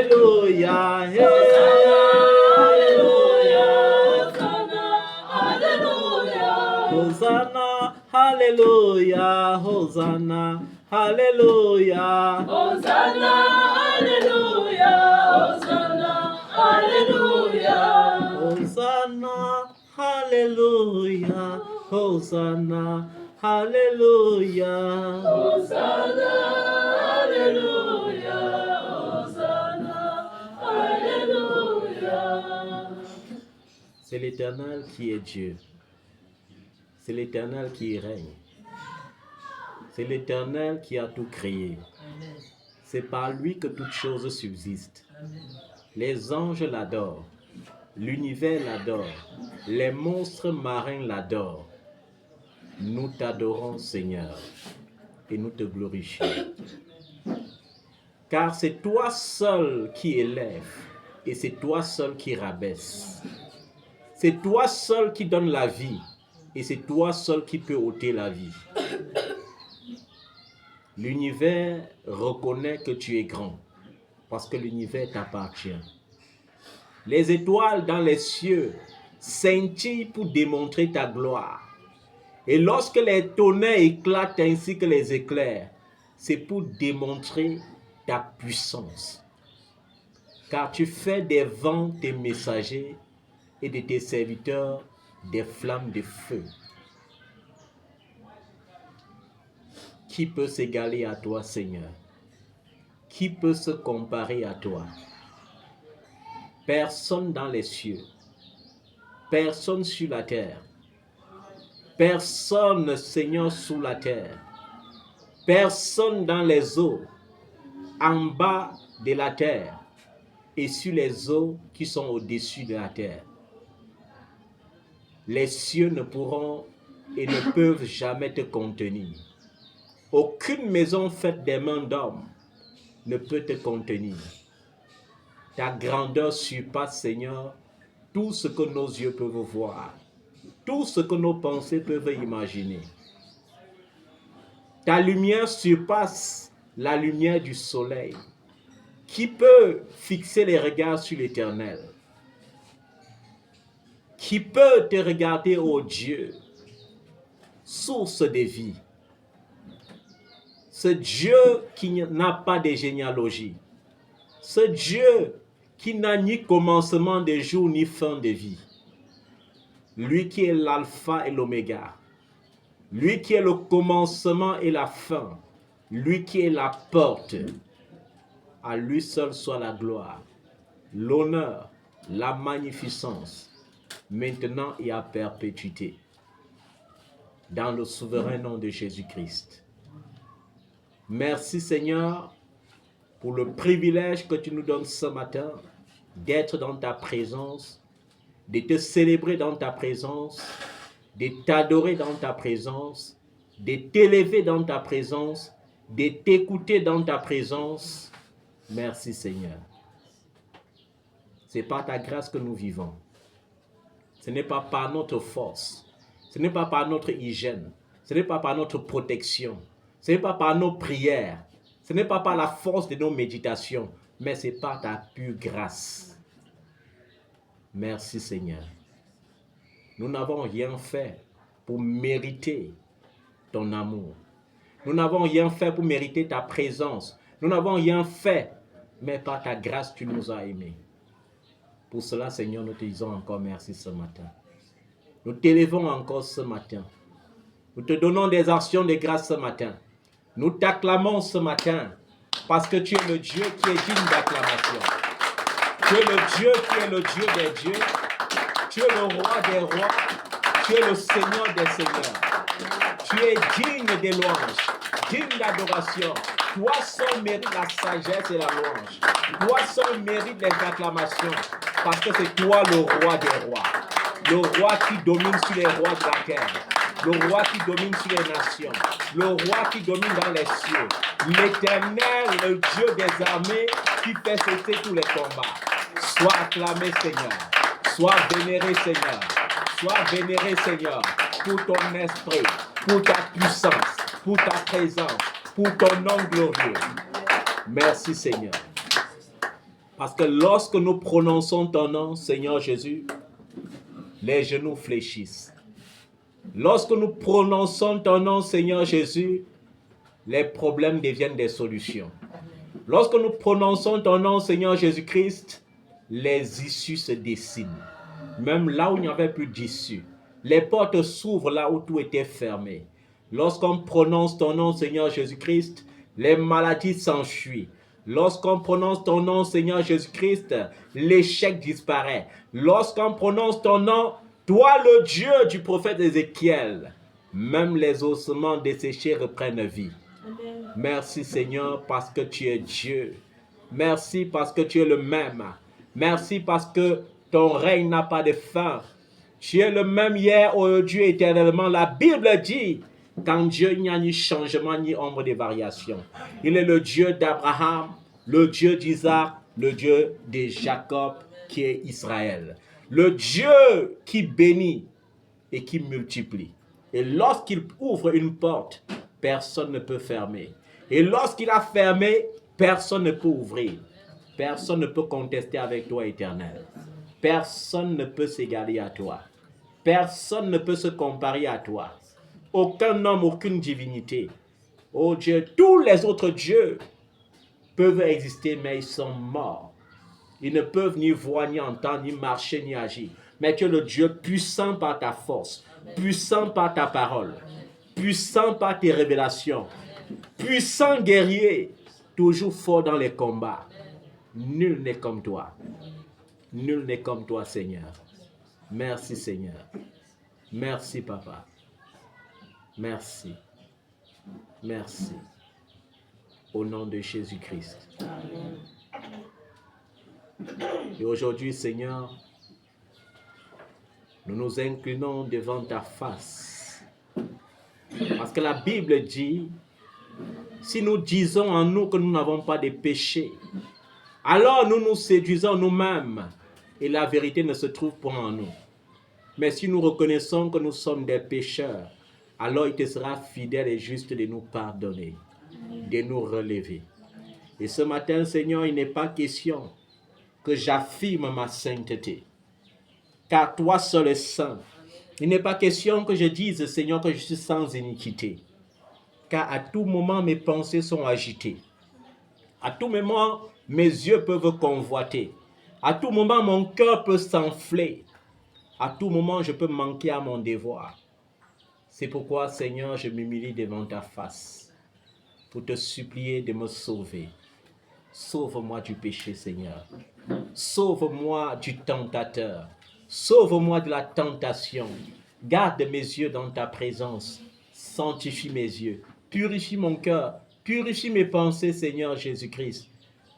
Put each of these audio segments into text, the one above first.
Alléluia. Hosanna, Alléluia, Hosanna, Alléluia. Hosanna, Alléluia, Hosanna, Alléluia. Hosanna, Alléluia, Hosanna, Alléluia. Hosanna, Alléluia, Hosanna, Alléluia. C'est l'Éternel qui est Dieu. C'est l'Éternel qui règne. C'est l'Éternel qui a tout créé. C'est par lui que toutes choses subsistent. Les anges l'adorent. L'univers l'adore. Les monstres marins l'adorent. Nous t'adorons, Seigneur, et nous te glorifions. Car c'est toi seul qui élève et c'est toi seul qui rabaisse. C'est toi seul qui donne la vie et c'est toi seul qui peut ôter la vie. L'univers reconnaît que tu es grand parce que l'univers t'appartient. Les étoiles dans les cieux scintillent pour démontrer ta gloire. Et lorsque les tonnerres éclatent ainsi que les éclairs, c'est pour démontrer ta puissance. Car tu fais des vents tes messagers et de tes serviteurs des flammes de feu. Qui peut s'égaler à toi, Seigneur? Qui peut se comparer à toi? Personne dans les cieux, personne sur la terre, personne, Seigneur, sous la terre, personne dans les eaux, en bas de la terre et sur les eaux qui sont au-dessus de la terre. Les cieux ne pourront et ne peuvent jamais te contenir. Aucune maison faite des mains d'hommes ne peut te contenir. Ta grandeur surpasse, Seigneur, tout ce que nos yeux peuvent voir, tout ce que nos pensées peuvent imaginer. Ta lumière surpasse la lumière du soleil. Qui peut fixer les regards sur l'Éternel? Qui peut te regarder, ô Dieu, source de vie? Ce Dieu qui n'a pas de généalogie. Ce Dieu qui n'a ni commencement de jour ni fin de vie. Lui qui est l'alpha et l'oméga. Lui qui est le commencement et la fin. Lui qui est la porte. À lui seul soit la gloire, l'honneur, la magnificence, maintenant et à perpétuité. Dans le souverain nom de Jésus-Christ. Merci Seigneur pour le privilège que tu nous donnes ce matin d'être dans ta présence, de te célébrer dans ta présence, de t'adorer dans ta présence, de t'élever dans ta présence, de t'écouter dans ta présence. Merci Seigneur. C'est par ta grâce que nous vivons. Ce n'est pas par notre force. Ce n'est pas par notre hygiène. Ce n'est pas par notre protection. Ce n'est pas par nos prières. Ce n'est pas par la force de nos méditations. Mais c'est par ta pure grâce. Merci Seigneur. Nous n'avons rien fait pour mériter ton amour. Nous n'avons rien fait pour mériter ta présence. Nous n'avons rien fait, mais par ta grâce, tu nous as aimés. Pour cela, Seigneur, nous te disons encore merci ce matin. Nous t'élevons encore ce matin. Nous te donnons des actions de grâce ce matin. Nous t'acclamons ce matin parce que tu es le Dieu qui est digne d'acclamation. Tu es le Dieu qui est le Dieu des dieux. Tu es le roi des rois. Tu es le Seigneur des seigneurs. Tu es digne des louanges, digne d'adoration. Toi seul mérite la sagesse et la louange. Toi seul mérite les acclamations. Parce que c'est toi le roi des rois. Le roi qui domine sur les rois de la terre. Le roi qui domine sur les nations. Le roi qui domine dans les cieux. L'Éternel, le Dieu des armées qui fait cesser tous les combats. Sois acclamé, Seigneur. Sois vénéré, Seigneur. Sois vénéré, Seigneur, pour ton esprit, pour ta puissance, pour ta présence, pour ton nom glorieux. Merci, Seigneur. Parce que lorsque nous prononçons ton nom, Seigneur Jésus, les genoux fléchissent. Lorsque nous prononçons ton nom, Seigneur Jésus, les problèmes deviennent des solutions. Lorsque nous prononçons ton nom, Seigneur Jésus-Christ, les issues se dessinent. Même là où il n'y avait plus d'issue. Les portes s'ouvrent là où tout était fermé. Lorsqu'on prononce ton nom, Seigneur Jésus-Christ, les maladies s'enfuient. Lorsqu'on prononce ton nom, Seigneur Jésus-Christ, l'échec disparaît. Lorsqu'on prononce ton nom, toi le Dieu du prophète Ézéchiel, même les ossements desséchés reprennent vie. Amen. Merci Seigneur parce que tu es Dieu. Merci parce que tu es le même. Merci parce que ton règne n'a pas de fin. Tu es le même hier, aujourd'hui, éternellement. La Bible dit qu'en Dieu, il n'y a ni changement, ni ombre de variation. Il est le Dieu d'Abraham, le Dieu d'Isaac, le Dieu de Jacob, qui est Israël. Le Dieu qui bénit et qui multiplie. Et lorsqu'il ouvre une porte, personne ne peut fermer. Et lorsqu'il a fermé, personne ne peut ouvrir. Personne ne peut contester avec toi, Éternel. Personne ne peut s'égaler à toi. Personne ne peut se comparer à toi. Aucun homme, aucune divinité. Oh Dieu, tous les autres dieux peuvent exister, mais ils sont morts. Ils ne peuvent ni voir, ni entendre, ni marcher, ni agir. Mais tu es le Dieu puissant par ta force, puissant par ta parole, puissant par tes révélations, puissant guerrier, toujours fort dans les combats. Nul n'est comme toi. Nul n'est comme toi, Seigneur. Merci, Seigneur. Merci, Papa. Merci. Merci. Au nom de Jésus-Christ. Et aujourd'hui, Seigneur, nous nous inclinons devant ta face. Parce que la Bible dit, si nous disons en nous que nous n'avons pas de péché, alors nous nous séduisons nous-mêmes et la vérité ne se trouve pas en nous. Mais si nous reconnaissons que nous sommes des pécheurs, alors il te sera fidèle et juste de nous pardonner, de nous relever. Et ce matin, Seigneur, il n'est pas question que j'affirme ma sainteté, car toi seul es saint. Il n'est pas question que je dise, Seigneur, que je suis sans iniquité, car à tout moment mes pensées sont agitées. À tout moment, mes yeux peuvent convoiter. À tout moment, mon cœur peut s'enfler. À tout moment, je peux manquer à mon devoir. C'est pourquoi, Seigneur, je m'humilie devant ta face pour te supplier de me sauver. Sauve-moi du péché, Seigneur. Sauve-moi du tentateur. Sauve-moi de la tentation. Garde mes yeux dans ta présence. Sanctifie mes yeux. Purifie mon cœur. Purifie mes pensées, Seigneur Jésus-Christ.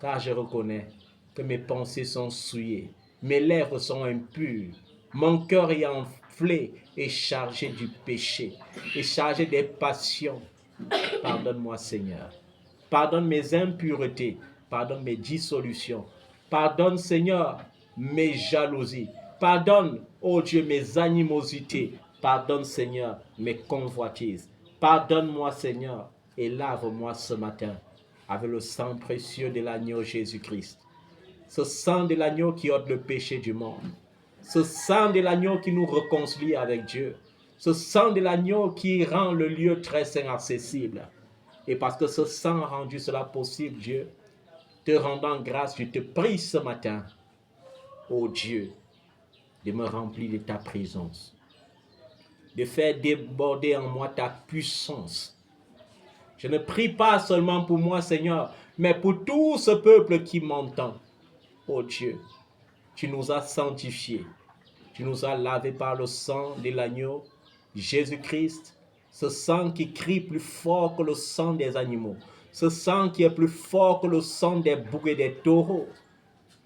Car je reconnais que mes pensées sont souillées. Mes lèvres sont impures. Mon cœur est enflé et chargé du péché. Et chargé des passions. Pardonne-moi, Seigneur. Pardonne mes impuretés. Pardonne mes dissolutions. Pardonne, Seigneur, mes jalousies. Pardonne, oh Dieu, mes animosités. Pardonne, Seigneur, mes convoitises. Pardonne-moi, Seigneur, et lave-moi ce matin avec le sang précieux de l'agneau Jésus-Christ. Ce sang de l'agneau qui ôte le péché du monde. Ce sang de l'agneau qui nous réconcilie avec Dieu. Ce sang de l'agneau qui rend le lieu très saint accessible. Et parce que ce sang a rendu cela possible, Dieu, te rendant grâce, je te prie ce matin, ô Dieu, de me remplir de ta présence, de faire déborder en moi ta puissance. Je ne prie pas seulement pour moi, Seigneur, mais pour tout ce peuple qui m'entend. Ô Dieu, tu nous as sanctifiés, tu nous as lavés par le sang de l'agneau, Jésus-Christ, ce sang qui crie plus fort que le sang des animaux. Ce sang qui est plus fort que le sang des boucs et des taureaux.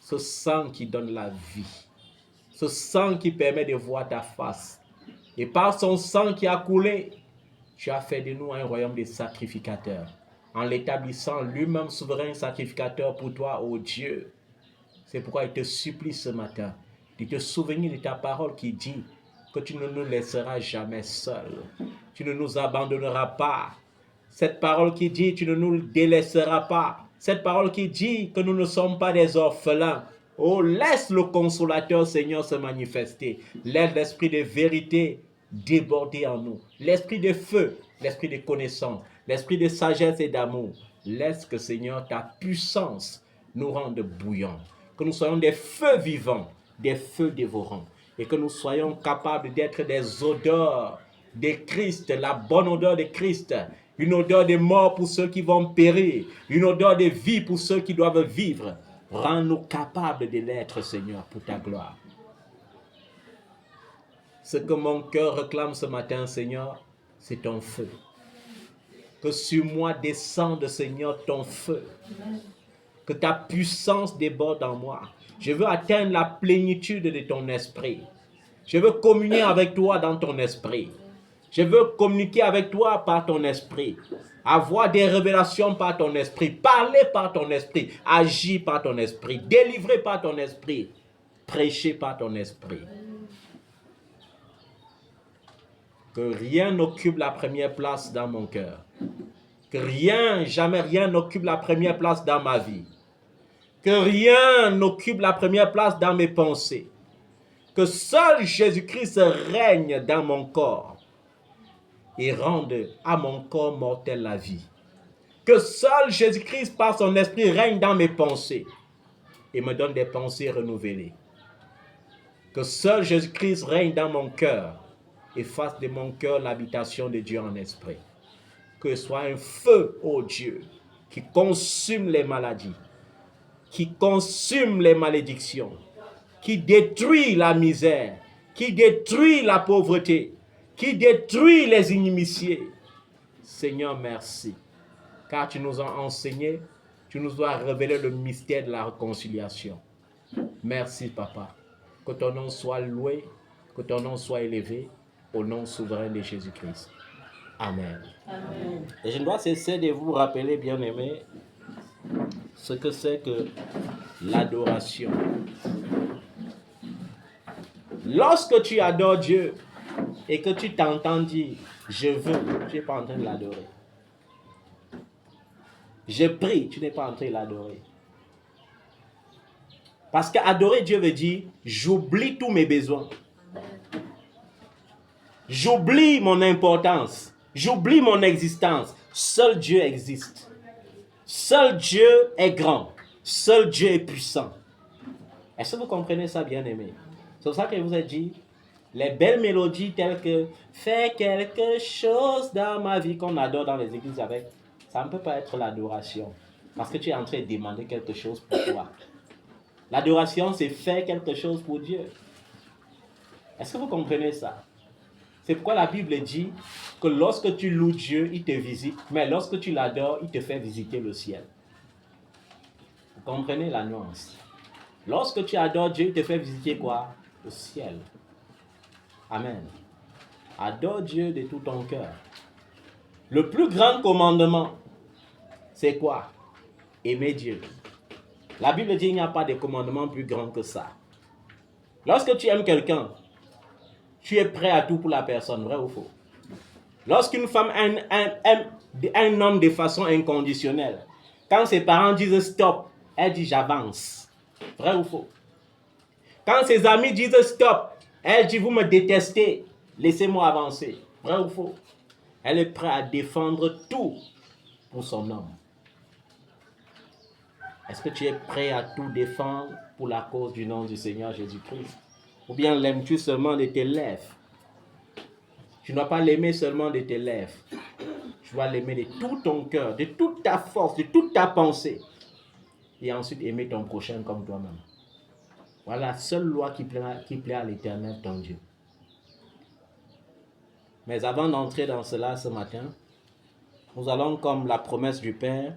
Ce sang qui donne la vie. Ce sang qui permet de voir ta face. Et par son sang qui a coulé, tu as fait de nous un royaume de sacrificateurs. En l'établissant lui-même souverain sacrificateur pour toi, ô Dieu. C'est pourquoi il te supplie ce matin de te souvenir de ta parole qui dit que tu ne nous laisseras jamais seuls. Tu ne nous abandonneras pas. Cette parole qui dit, tu ne nous délaisseras pas. Cette parole qui dit que nous ne sommes pas des orphelins. Oh, laisse le consolateur, Seigneur, se manifester. Laisse l'esprit de vérité déborder en nous. L'esprit de feu, l'esprit de connaissance, l'esprit de sagesse et d'amour. Laisse que, Seigneur, ta puissance nous rende bouillants. Que nous soyons des feux vivants, des feux dévorants. Et que nous soyons capables d'être des odeurs de Christ, la bonne odeur de Christ. Une odeur de mort pour ceux qui vont périr. Une odeur de vie pour ceux qui doivent vivre. Rends-nous capables de l'être, Seigneur, pour ta gloire. Ce que mon cœur réclame ce matin, Seigneur, c'est ton feu. Que sur moi descende, Seigneur, ton feu. Que ta puissance déborde en moi. Je veux atteindre la plénitude de ton esprit. Je veux communier avec toi dans ton esprit. Je veux communiquer avec toi par ton esprit. Avoir des révélations par ton esprit. Parler par ton esprit. Agir par ton esprit. Délivrer par ton esprit. Prêcher par ton esprit. Que rien n'occupe la première place dans mon cœur. Que rien, jamais rien n'occupe la première place dans ma vie. Que rien n'occupe la première place dans mes pensées. Que seul Jésus-Christ règne dans mon corps et rende à mon corps mortel la vie. Que seul Jésus-Christ par son esprit règne dans mes pensées et me donne des pensées renouvelées. Que seul Jésus-Christ règne dans mon cœur et fasse de mon cœur l'habitation de Dieu en esprit. Que ce soit un feu, ô Dieu, qui consume les maladies, qui consume les malédictions, qui détruit la misère, qui détruit la pauvreté, qui détruit les inimitiés. Seigneur, merci, car tu nous as enseigné, tu nous as révélé le mystère de la réconciliation. Merci, Papa. Que ton nom soit loué, que ton nom soit élevé, au nom souverain de Jésus-Christ. Amen. Amen. Et je dois cesser de vous rappeler, bien-aimés, ce que c'est que l'adoration. Lorsque tu adores Dieu et que tu t'entends dire « je veux », tu n'es pas en train de l'adorer. Je prie, tu n'es pas en train de l'adorer. Parce qu'adorer Dieu veut dire « j'oublie tous mes besoins ». J'oublie mon importance. J'oublie mon existence. Seul Dieu existe. Seul Dieu est grand. Seul Dieu est puissant. Est-ce que vous comprenez ça, bien-aimé? C'est pour ça que je vous ai dit, les belles mélodies telles que « fais quelque chose dans ma vie » qu'on adore dans les églises avec, ça ne peut pas être l'adoration. Parce que tu es en train de demander quelque chose pour toi. L'adoration, c'est faire quelque chose pour Dieu. Est-ce que vous comprenez ça? C'est pourquoi la Bible dit que lorsque tu loues Dieu, il te visite. Mais lorsque tu l'adores, il te fait visiter le ciel. Vous comprenez la nuance? Lorsque tu adores Dieu, il te fait visiter quoi? Le ciel. Amen. Adore Dieu de tout ton cœur. Le plus grand commandement, c'est quoi? Aimer Dieu. La Bible dit qu'il n'y a pas de commandement plus grand que ça. Lorsque tu aimes quelqu'un, tu es prêt à tout pour la personne, vrai ou faux? Lorsqu'une femme aime un homme de façon inconditionnelle, quand ses parents disent stop, elle dit j'avance. Vrai ou faux? Quand ses amis disent stop, elle dit vous me détestez, laissez-moi avancer. Vrai ou faux? Elle est prête à défendre tout pour son homme. Est-ce que tu es prêt à tout défendre pour la cause du nom du Seigneur Jésus-Christ? Ou bien l'aimes-tu seulement de tes lèvres? Tu ne dois pas l'aimer seulement de tes lèvres. Tu dois l'aimer de tout ton cœur, de toute ta force, de toute ta pensée. Et ensuite aimer ton prochain comme toi-même. Voilà la seule loi qui plaît à l'Éternel, ton Dieu. Mais avant d'entrer dans cela ce matin, nous allons, comme la promesse du Père,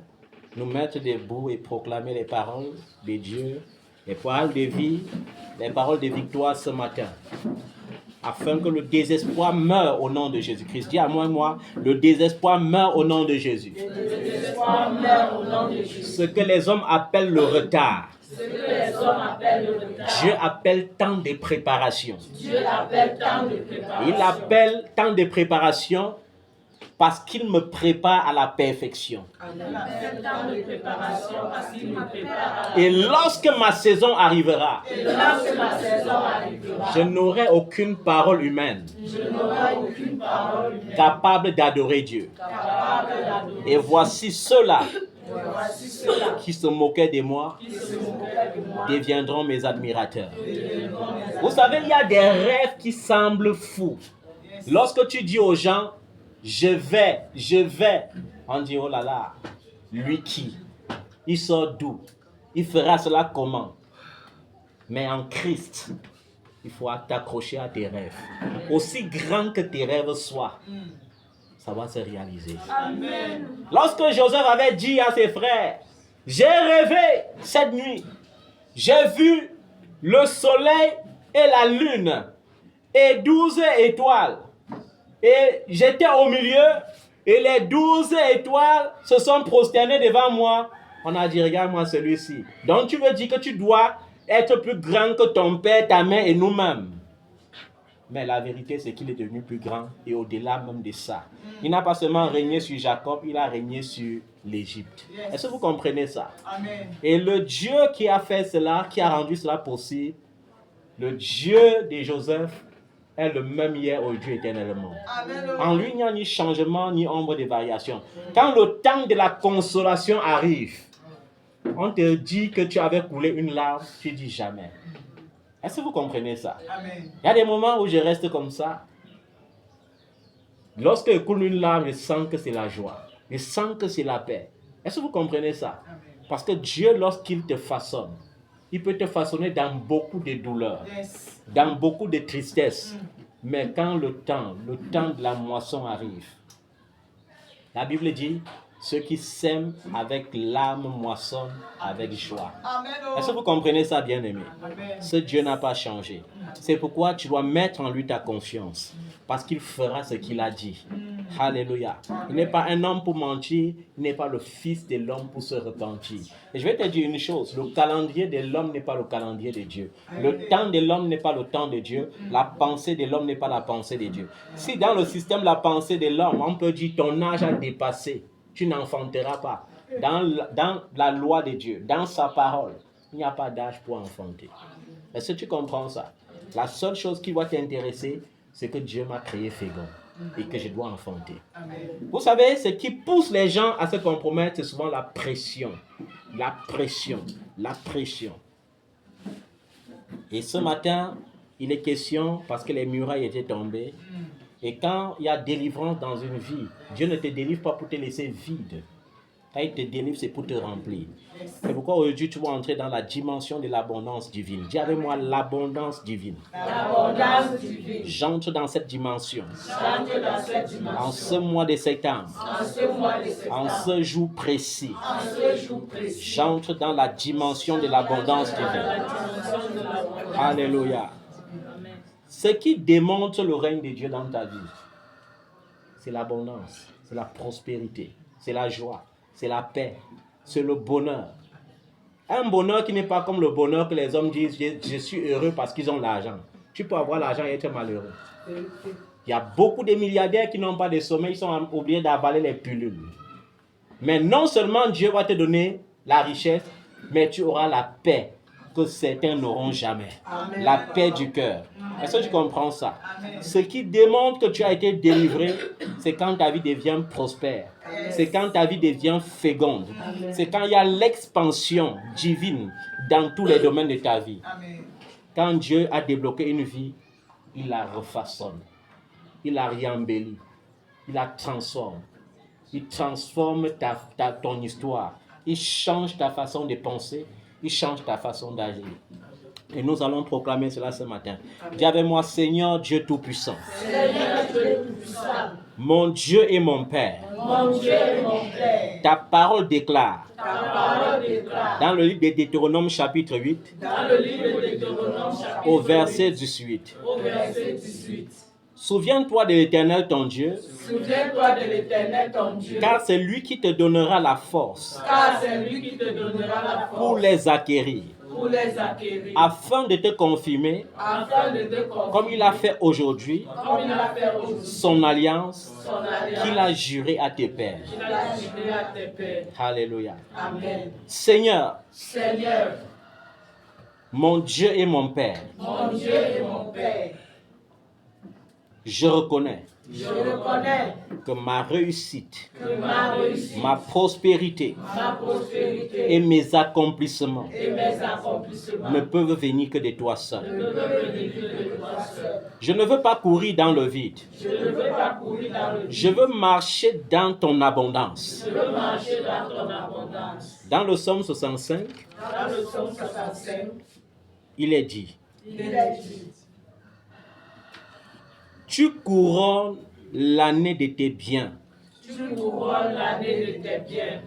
nous mettre debout et proclamer les paroles de Dieu, les paroles de vie, les paroles de victoire ce matin, afin que le désespoir meure au nom de Jésus-Christ. Dis à moi, le désespoir meurt au nom de Jésus. Le désespoir meurt au nom de Jésus. Ce que les hommes appellent le retard, Ce que les hommes appellent le retard, Dieu appelle temps de préparation. Dieu appelle temps de préparation. Il appelle temps de préparation parce qu'il me prépare à la perfection. Ce temps de préparation parce qu'il me prépare. Et lorsque ma saison arrivera, Je je n'aurai aucune parole humaine n'aurai aucune parole humaine capable d'adorer Dieu. capable d'adorer. Et voici ceux-là Voici ceux-là qui se moquaient de moi qui se moquaient de moi. deviendront mes admirateurs. Vous savez, il y a des rêves qui semblent fous. Lorsque tu dis aux gens, je vais, on dit, oh là là, lui qui? Il sort d'où? Il fera cela comment? Mais en Christ, il faut t'accrocher à tes rêves. Aussi grands que tes rêves soient, ça va se réaliser. Amen. Lorsque Joseph avait dit à ses frères, j'ai rêvé cette nuit, j'ai vu le soleil et la lune et 12 étoiles. Et j'étais au milieu et les 12 étoiles se sont prosternées devant moi. On a dit, regarde-moi celui-ci. Donc tu veux dire que tu dois être plus grand que ton père, ta mère et nous-mêmes. Mais la vérité, c'est qu'il est devenu plus grand et au-delà même de ça. Il n'a pas seulement régné sur Jacob, il a régné sur l'Égypte. Est-ce que vous comprenez ça? Amen. Et le Dieu qui a fait cela, qui a rendu cela possible, le Dieu de Joseph est le même hier, aujourd'hui, éternellement. Amen. En lui, il n'y a ni changement, ni ombre de variation. Quand le temps de la consolation arrive, on te dit que tu avais coulé une larme, tu dis jamais. Est-ce que vous comprenez ça? Amen. Il y a des moments où je reste comme ça. Lorsque je coule une larme, je sens que c'est la joie. Je sens que c'est la paix. Est-ce que vous comprenez ça? Parce que Dieu, lorsqu'il te façonne, il peut te façonner dans beaucoup de douleurs, Yes. dans beaucoup de tristesse. Mais quand le temps de la moisson arrive, la Bible dit, ceux qui sèment avec l'âme moissonnent avec joie. Amen. Est-ce que vous comprenez ça, bien-aimé? Amen. Ce Dieu n'a pas changé. C'est pourquoi tu dois mettre en lui ta confiance. Parce qu'il fera ce qu'il a dit. Alléluia. Il n'est pas un homme pour mentir. Il n'est pas le fils de l'homme pour se repentir. Et je vais te dire une chose. Le calendrier de l'homme n'est pas le calendrier de Dieu. Le temps de l'homme n'est pas le temps de Dieu. La pensée de l'homme n'est pas la pensée de Dieu. Si dans le système la pensée de l'homme, on peut dire ton âge a dépassé, tu n'enfanteras pas. Dans la loi de Dieu, dans sa parole, il n'y a pas d'âge pour enfanter. Est-ce que tu comprends ça? La seule chose qui doit t'intéresser, c'est que Dieu m'a créé fécond et que je dois enfanter. Amen. Vous savez, ce qui pousse les gens à se compromettre, c'est souvent la pression. La pression. La pression. Et ce matin, il est question, parce que les murailles étaient tombées, et quand il y a délivrance dans une vie, Dieu ne te délivre pas pour te laisser vide. Quand il te délivre, c'est pour te remplir. C'est pourquoi aujourd'hui, tu vas entrer dans la dimension de l'abondance divine. Dis avec moi, l'abondance divine. L'abondance divine. J'entre dans cette dimension. J'entre dans cette dimension. En ce mois de septembre, En ce mois de septembre. en ce jour précis, En ce jour précis. j'entre dans la dimension de l'abondance divine. Alléluia. Ce qui démontre le règne de Dieu dans ta vie, c'est l'abondance, c'est la prospérité, c'est la joie, c'est la paix, c'est le bonheur. Un bonheur qui n'est pas comme le bonheur que les hommes disent, je suis heureux parce qu'ils ont l'argent. Tu peux avoir l'argent et être malheureux. Il y a beaucoup de milliardaires qui n'ont pas de sommeil, ils sont obligés d'avaler les pilules. Mais non seulement Dieu va te donner la richesse, mais tu auras la paix que certains n'auront jamais. Amen. La paix du cœur. Est-ce que tu comprends ça? Ce qui démontre que tu as été délivré, c'est quand ta vie devient prospère. C'est quand ta vie devient féconde. C'est quand il y a l'expansion divine dans tous les domaines de ta vie. Amen. Quand Dieu a débloqué une vie, il la refaçonne. Il la réembellit. Il la transforme. Il transforme ton histoire. Il change ta façon de penser. Il change ta façon d'agir. Et nous allons proclamer cela ce matin. Dis avec moi, Seigneur Dieu Tout-Puissant. Seigneur Dieu Tout-Puissant. Mon Dieu et mon Père. Mon Dieu et mon Père. Ta parole déclare. Ta parole déclare. Dans le livre de Deutéronome chapitre 8. Dans le livre de Deutéronome chapitre Au verset 18. au verset 18. Souviens-toi de l'Éternel ton Dieu. Souviens-toi de l'Éternel ton Dieu. Car c'est lui qui te donnera la force Car c'est lui qui te donnera la pour force les acquérir. pour pour les acquérir, afin de te confirmer, afin de te confirmer, comme il a fait aujourd'hui, comme il a fait aujourd'hui, son alliance son alliance qu'il a juré à tes pères. qu'il a juré à tes pères. Alléluia. Amen. Seigneur, Seigneur, mon Dieu et mon Père, mon Dieu et mon Père, je reconnais je reconnais que ma réussite, que ma réussite, ma prospérité ma prospérité et mes accomplissements et mes accomplissements ne peuvent venir que de toi seul. ne peuvent venir que de toi seul. Je ne veux pas courir dans le vide. Je ne veux pas courir dans le vide. Je veux marcher dans ton abondance. Je veux marcher dans ton abondance. Dans le psaume 65, Dans le psaume 65, il est dit, il est dit, tu couronnes l'année de tes biens tu couronnes l'année de tes biens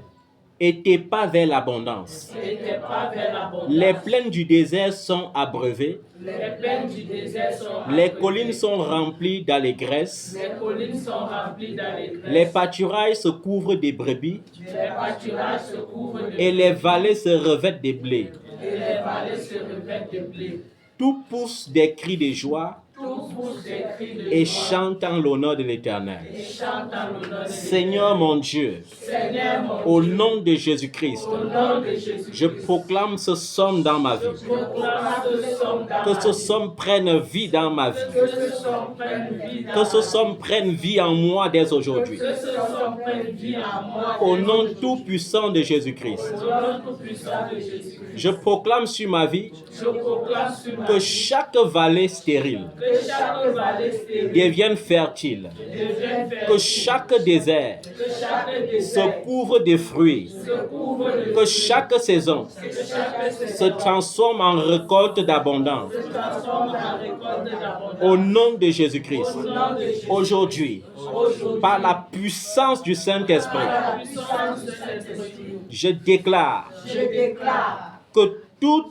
et tes pas vers l'abondance. et tes pas vers l'abondance. Les plaines du désert sont abreuvées, Les plaines du désert sont les remplies. collines sont remplies d'allégresse, Les collines sont remplies d'allégresse. les pâturages se couvrent des brebis Les pâturages se couvrent de et les vallées se revêtent des blés. et les vallées se revêtent de blé. Tout pousse des cris de joie Tout pousse des cris de et joie chante en l'honneur de l'Éternel. et chante en l'honneur de Seigneur mon Dieu, Seigneur mon au Dieu, nom de Jésus-Christ, au nom de Jésus, je proclame ce somme dans ma vie. proclame ce somme dans Que ma ce vie. somme prenne vie dans ma vie. Que ce somme prenne vie dans Que ce ma somme prenne vie en moi dès aujourd'hui. vie. Que ce somme prenne vie en moi. Au nom tout-puissant de Jésus-Christ, Au nom tout-puissant de Jésus. je proclame sur ma vie Je proclame sur ma que vie chaque vallée stérile que chaque vallée stérile devienne fertile. devienne fertile. Que chaque désert Que chaque se désert couvre de fruits. se couvre de Que chaque saison que chaque se saison transforme en récolte d'abondance. se transforme en récolte d'abondance. Au nom de Jésus-Christ, Au nom de Jésus. aujourd'hui, Aujourd'hui, par la puissance du Saint-Esprit, par la puissance de Saint-Esprit, je déclare je déclare que tout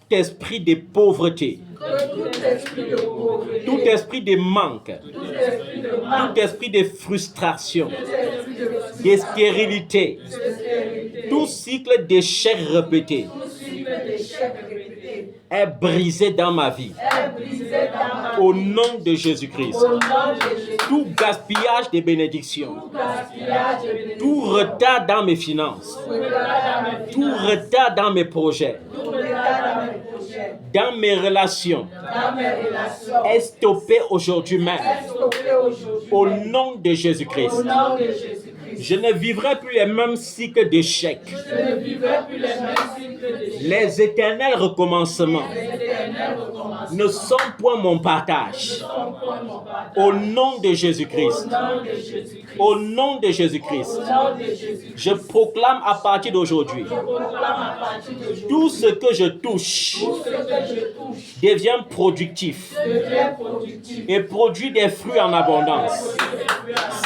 esprit de pauvreté, que tout esprit de pauvreté, tout esprit de manque, tout esprit de manque, tout esprit de frustration, tout esprit de de stérilité, stérilité, tout cycle d'échecs répétés tout cycle d'échecs répétés est brisé dans ma vie. est brisé dans ma Au vie. nom de Jésus-Christ, Au nom de Jésus. tout gaspillage de bénédictions, Tout gaspillage de bénédictions, tout retard dans mes finances, tout retard dans mes tout finances, retard dans mes projets, tout retard dans mes projets, dans mes relations, dans mes relations, est stoppé aujourd'hui même. est stoppé aujourd'hui. Au nom de Jésus-Christ, Au nom de Jésus-Christ. je ne vivrai plus les mêmes cycles d'échecs. Je ne vivrai plus les mêmes cycles d'échecs. Les éternels recommencements Les éternels recommencements ne sont point mon partage. sont pour mon partage. Au nom de Au Jésus-Christ, nom de Jésus-Christ. au nom de Jésus-Christ, Au nom de Jésus-Christ. je proclame à partir d'aujourd'hui, Je proclame à partir d'aujourd'hui, tout ce que je touche tout ce que je touche devient productif devient productif. et produit des fruits en abondance.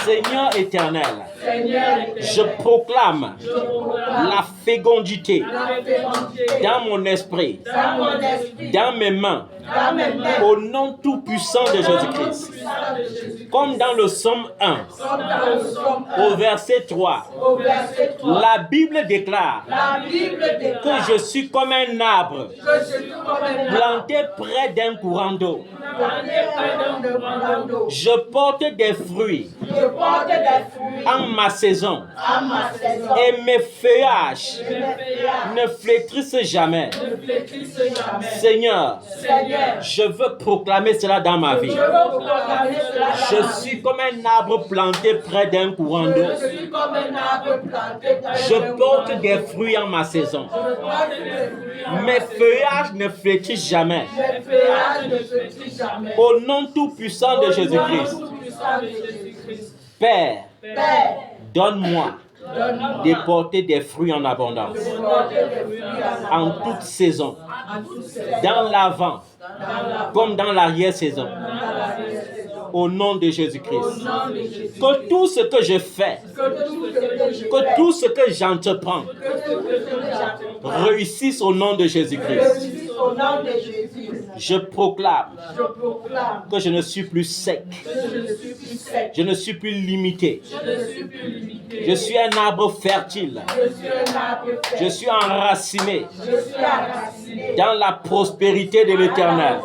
Seigneur éternel, Seigneur je éternel, proclame je proclame la fécondité la fécondité dans mon esprit, dans mon esprit, dans mes mains, dans mes mains, au nom tout-puissant de Jésus-Christ. puissant de Jésus-Christ. Comme dans le psaume 1, Comme dans le psaume au verset 3, au verset 3, la Bible déclare la Bible déclare que je suis comme un arbre que je suis comme un arbre planté près d'un courant d'eau. planté près d'un courant d'eau. Je porte des fruits Je porte des fruits en ma saison à ma saison. et mes feuillages Mes feuillages ne flétrissent jamais. ne flétrissent jamais. Seigneur, Seigneur, je veux proclamer cela dans ma vie. je veux proclamer cela dans Je ma vie. suis comme un arbre planté près d'un courant d'eau. Je suis comme un arbre planté près d'un Je courant porte d'eau. des fruits en ma saison. Je porte des fruits à ma Mes saison. feuillages ne flétrissent jamais. Mes feuillages ne flétrissent jamais. Au nom tout-puissant de Jésus-Christ, Au nom tout-puissant de Jésus-Christ. Père, Père, donne-moi donne-moi de porter des fruits en abondance, de porter des fruits à en l'abondance. toute saison, En toute saison. dans l'avant Dans la comme dans l'arrière-saison. dans la saison. Au nom de Au Jésus-Christ. nom de Jésus. Que tout ce que je fais, Que tout ce que je que fais, tout ce que j'entreprends que tout ce que j'entreprends, réussisse au nom de Jésus-Christ. réussisse Au nom de Jésus. Je proclame Je proclame que je ne suis plus sec. que je ne suis plus sec. Je ne suis plus limité. Je ne suis plus limité. Je suis un arbre fertile. Je suis un arbre Je fertile. suis enraciné Je suis enraciné dans la prospérité de l'Éternel.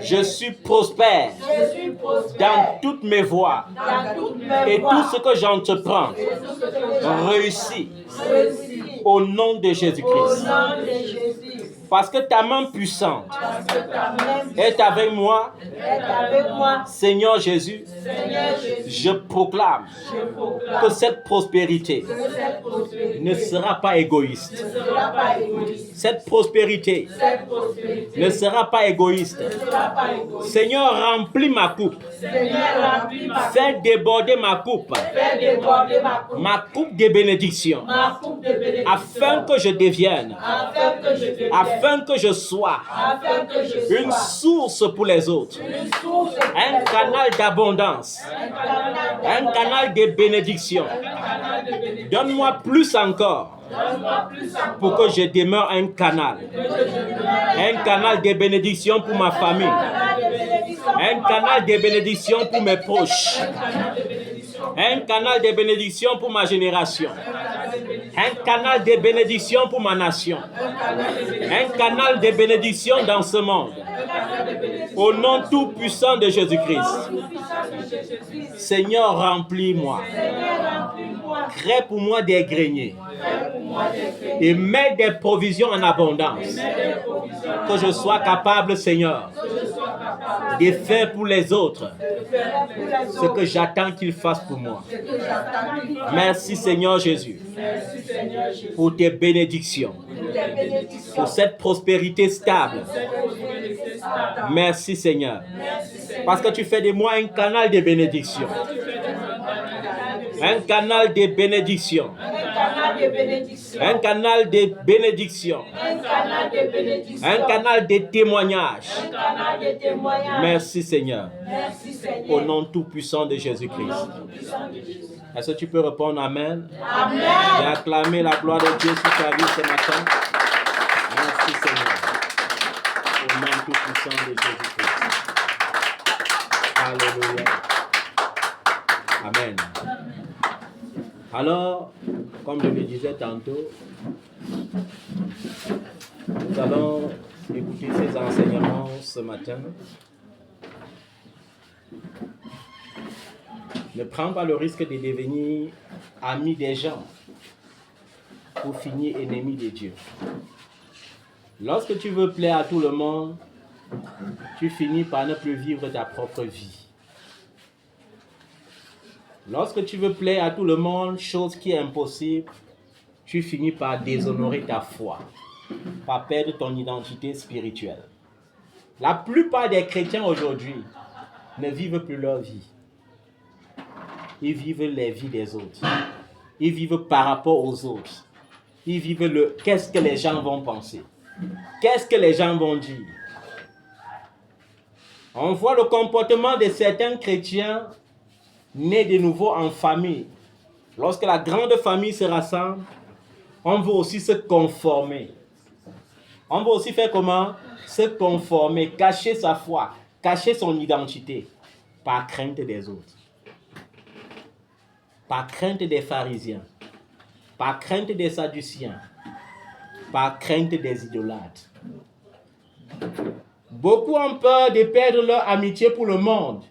Je suis prospère Je suis prospère dans toutes mes voies. dans toutes mes Et voies. tout ce que j'entreprends Et tout ce que je réussit réussis au nom de au Jésus-Christ. nom de Jésus. Parce que ta main puissante Parce que ta main est avec moi, est avec moi, Seigneur Jésus. Seigneur Jésus. Je proclame Je proclame que cette prospérité que cette prospérité ne sera pas égoïste. ne sera pas égoïste. Cette prospérité Cette prospérité ne sera pas égoïste. ne sera pas égoïste. Seigneur, remplis ma coupe. Seigneur, remplis ma coupe. Fais déborder ma coupe. Fais déborder Ma coupe de bénédiction. ma coupe de bénédiction. Afin que je devienne, Afin que je devienne. afin que je sois Afin que je une sois source pour les autres. une source de Un canal d'abondance. Un canal de bénédiction. Donne-moi plus encore Donne-moi plus encore pour que je demeure un canal. Un canal de bénédiction pour ma famille. Un canal de bénédiction pour mes proches. Un canal de bénédiction pour ma génération. Un canal de bénédiction pour ma nation. Un canal de bénédiction dans ce monde. Au nom tout puissant de Jésus-Christ. Seigneur, remplis-moi. Crée pour moi des greniers. Et mets des provisions en abondance. Que je sois capable, Seigneur, de faire pour les autres ce que j'attends qu'ils fassent pour moi. Merci, Seigneur Jésus, pour tes bénédictions, pour cette prospérité stable. Merci, Seigneur, parce que tu fais de moi un canal de bénédiction. Un canal de bénédiction. Un canal de bénédiction. Un canal de témoignage. Merci, Seigneur. Au nom tout-puissant de Jésus-Christ. Est-ce que tu peux répondre Amen? Amen. Et acclamer la gloire de Dieu sur ta vie ce matin? Merci, Seigneur. Au nom tout-puissant de Jésus-Christ. Alléluia. Amen. Alors, comme je le disais tantôt, nous allons écouter ces enseignements ce matin. Ne prends pas le risque de devenir ami des gens pour finir ennemi de Dieu. Lorsque tu veux plaire à tout le monde, tu finis par ne plus vivre ta propre vie. Lorsque tu veux plaire à tout le monde, chose qui est impossible, tu finis par déshonorer ta foi, par perdre ton identité spirituelle. La plupart des chrétiens aujourd'hui ne vivent plus leur vie. Ils vivent les vies des autres. Ils vivent par rapport aux autres. Ils vivent le qu'est-ce que les gens vont penser. Qu'est-ce que les gens vont dire. On voit le comportement de certains chrétiens nés de nouveau en famille. Lorsque la grande famille se rassemble, on veut aussi se conformer. On veut aussi faire comment? Se conformer, cacher sa foi, cacher son identité, par crainte des autres. Par crainte des pharisiens, par crainte des sadduciens, par crainte des idolâtres. Beaucoup ont peur de perdre leur amitié pour le monde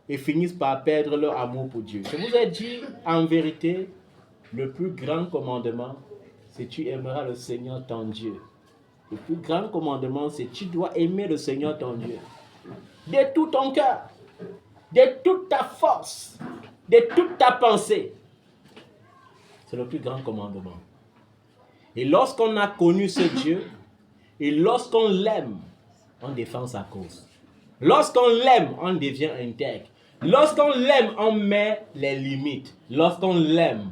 et finissent par perdre leur amour pour Dieu. Je vous ai dit en vérité, le plus grand commandement, c'est tu aimeras le Seigneur ton Dieu. Le plus grand commandement, c'est tu dois aimer le Seigneur ton Dieu. De tout ton cœur, de toute ta force, de toute ta pensée. C'est le plus grand commandement. Et lorsqu'on a connu ce Dieu, et lorsqu'on l'aime, on défend sa cause. Lorsqu'on l'aime, on devient intègre. Lorsqu'on l'aime, on met les limites. Lorsqu'on l'aime,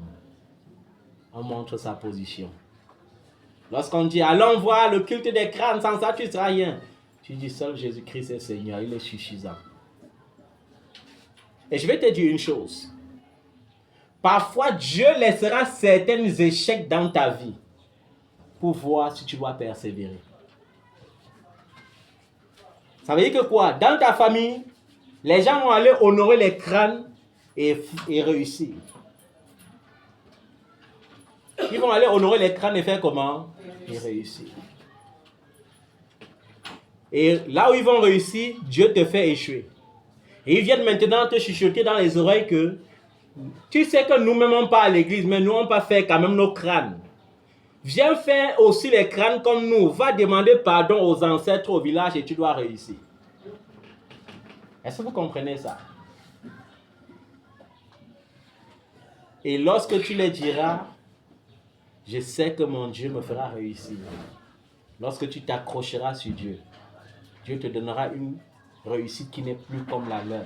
on montre sa position. Lorsqu'on dit, allons voir le culte des crânes, sans ça tu ne seras rien. Tu dis, seul Jésus-Christ est Seigneur, il est suffisant. Et je vais te dire une chose. Parfois, Dieu laissera certains échecs dans ta vie pour voir si tu vas persévérer. Ça veut dire que quoi? Dans ta famille, les gens vont aller honorer les crânes et réussir. Ils vont aller honorer les crânes et faire comment? Et réussir. Et là où ils vont réussir, Dieu te fait échouer. Et ils viennent maintenant te chuchoter dans les oreilles que tu sais que nous-mêmes on part à l'église, mais nous on pas faire quand même nos crânes. Viens faire aussi les crânes comme nous. Va demander pardon aux ancêtres au village et tu dois réussir. Est-ce que vous comprenez ça? Et lorsque tu les diras, je sais que mon Dieu me fera réussir. Lorsque tu t'accrocheras sur Dieu, Dieu te donnera une réussite qui n'est plus comme la leur,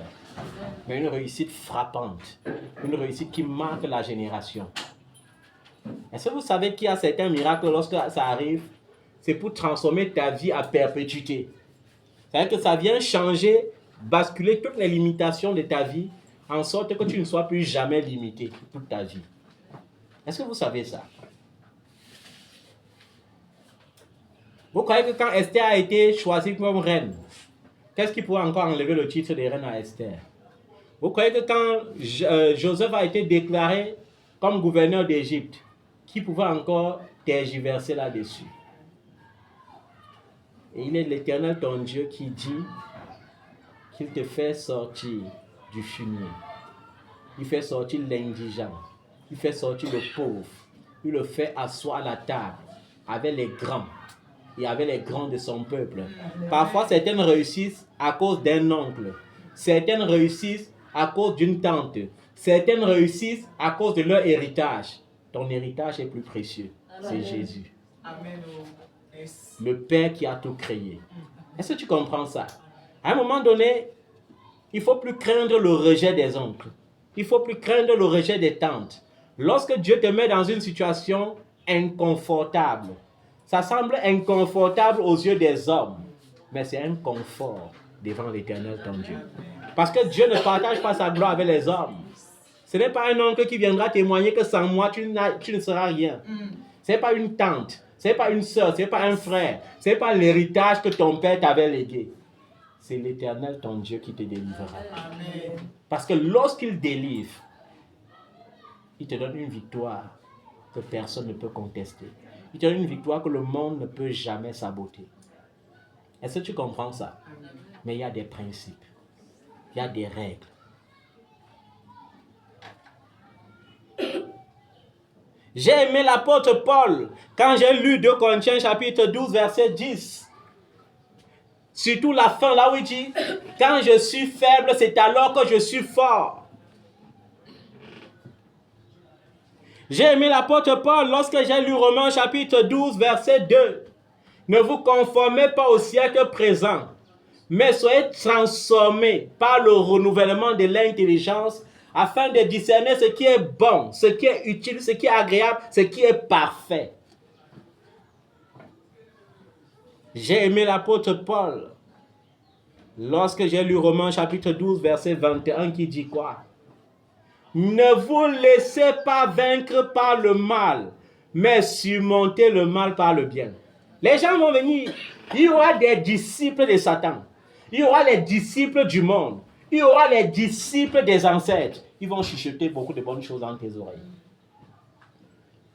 mais une réussite frappante, une réussite qui marque la génération. Est-ce que vous savez qu'il y a certains miracles lorsque ça arrive, c'est pour transformer ta vie à perpétuité. C'est-à-dire que ça vient changer, basculer toutes les limitations de ta vie, en sorte que tu ne sois plus jamais limité toute ta vie. Est-ce que vous savez ça? Vous croyez que quand Esther a été choisie comme reine, qu'est-ce qui pourrait encore enlever le titre de reine à Esther? Vous croyez que quand Joseph a été déclaré comme gouverneur d'Égypte, qui pouvait encore tergiverser là-dessus? Et il est l'Éternel ton Dieu qui dit qu'il te fait sortir du fumier. Il fait sortir l'indigent. Il fait sortir le pauvre. Il le fait asseoir à la table avec les grands et avec les grands de son peuple. Parfois, certaines réussissent à cause d'un oncle. Certaines réussissent à cause d'une tante. Certaines réussissent à cause de leur héritage. Ton héritage est plus précieux. C'est Jésus. Amen. Le Père qui a tout créé. Est-ce que tu comprends ça? À un moment donné, il ne faut plus craindre le rejet des oncles. Il ne faut plus craindre le rejet des tantes. Lorsque Dieu te met dans une situation inconfortable, ça semble inconfortable aux yeux des hommes, mais c'est un confort devant l'Éternel ton Dieu. Parce que Dieu ne partage pas sa gloire avec les hommes. Ce n'est pas un oncle qui viendra témoigner que sans moi, tu ne seras rien. Ce n'est pas une tante, ce n'est pas une soeur, ce n'est pas un frère, ce n'est pas l'héritage que ton père t'avait légué. C'est l'Éternel ton Dieu qui te délivrera. Amen. Parce que lorsqu'il délivre, il te donne une victoire que personne ne peut contester. Il te donne une victoire que le monde ne peut jamais saboter. Est-ce que tu comprends ça? Mais il y a des principes. Il y a des règles. J'ai aimé l'apôtre Paul quand j'ai lu 2 Corinthiens chapitre 12 verset 10. Surtout la fin là où il dit, quand je suis faible, c'est alors que je suis fort. J'ai aimé l'apôtre Paul lorsque j'ai lu Romains chapitre 12 verset 2. Ne vous conformez pas au siècle présent, mais soyez transformés par le renouvellement de l'intelligence afin de discerner ce qui est bon, ce qui est utile, ce qui est agréable, ce qui est parfait. J'ai aimé l'apôtre Paul lorsque j'ai lu Romains chapitre 12 verset 21 qui dit quoi? Ne vous laissez pas vaincre par le mal, mais surmontez le mal par le bien. Les gens vont venir, il y aura des disciples de Satan, il y aura les disciples du monde, il y aura les disciples des ancêtres. Ils vont chuchoter beaucoup de bonnes choses dans tes oreilles.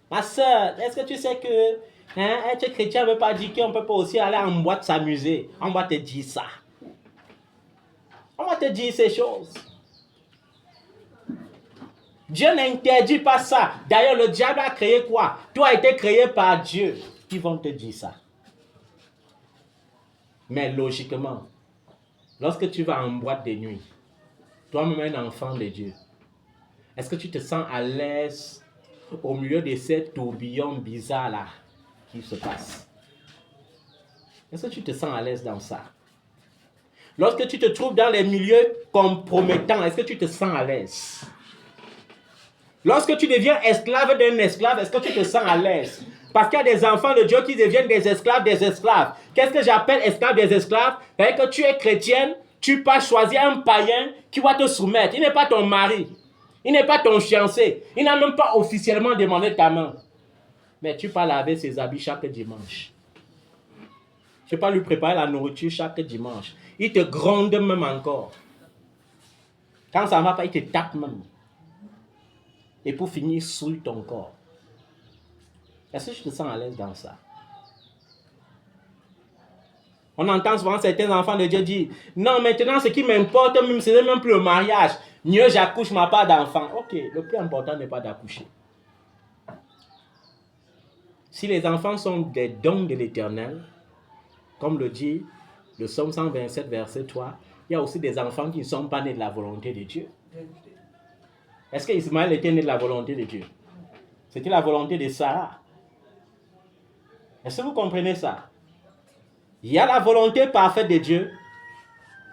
Ma soeur, est-ce que tu sais que être chrétien ne veut pas dire qu'on ne peut pas aussi aller en boîte s'amuser? On va te dire ça. On va te dire ces choses. Dieu n'interdit pas ça. D'ailleurs, le diable a créé quoi? Toi, as été créé par Dieu. Ils vont te dire ça. Mais logiquement, lorsque tu vas en boîte de nuit, toi-même un enfant de Dieu, est-ce que tu te sens à l'aise au milieu de ces tourbillons bizarres là qui se passent? Est-ce que tu te sens à l'aise dans ça? Lorsque tu te trouves dans les milieux compromettants, est-ce que tu te sens à l'aise? Lorsque tu deviens esclave d'un esclave, est-ce que tu te sens à l'aise? Parce qu'il y a des enfants de Dieu qui deviennent des esclaves des esclaves. Qu'est-ce que j'appelle esclave des esclaves? C'est que tu es chrétienne, tu peux choisir un païen qui va te soumettre. Il n'est pas ton mari. Il n'est pas ton fiancé. Il n'a même pas officiellement demandé ta main. Mais tu peux laver ses habits chaque dimanche. Tu ne peux pas lui préparer la nourriture chaque dimanche. Il te gronde même encore. Quand ça ne va pas, il te tape même. Et pour finir, souille ton corps. Est-ce que tu te sens à l'aise dans ça? On entend souvent certains enfants de Dieu dire, non, maintenant ce qui m'importe, même, ce n'est même plus le mariage. Mieux j'accouche ma part d'enfant. Ok, le plus important n'est pas d'accoucher. Si les enfants sont des dons de l'Éternel, comme le dit le Psaume 127, verset 3, il y a aussi des enfants qui ne sont pas nés de la volonté de Dieu. Est-ce qu'Ismaël était né de la volonté de Dieu? C'était la volonté de Sarah. Est-ce que vous comprenez ça? Il y a la volonté parfaite de Dieu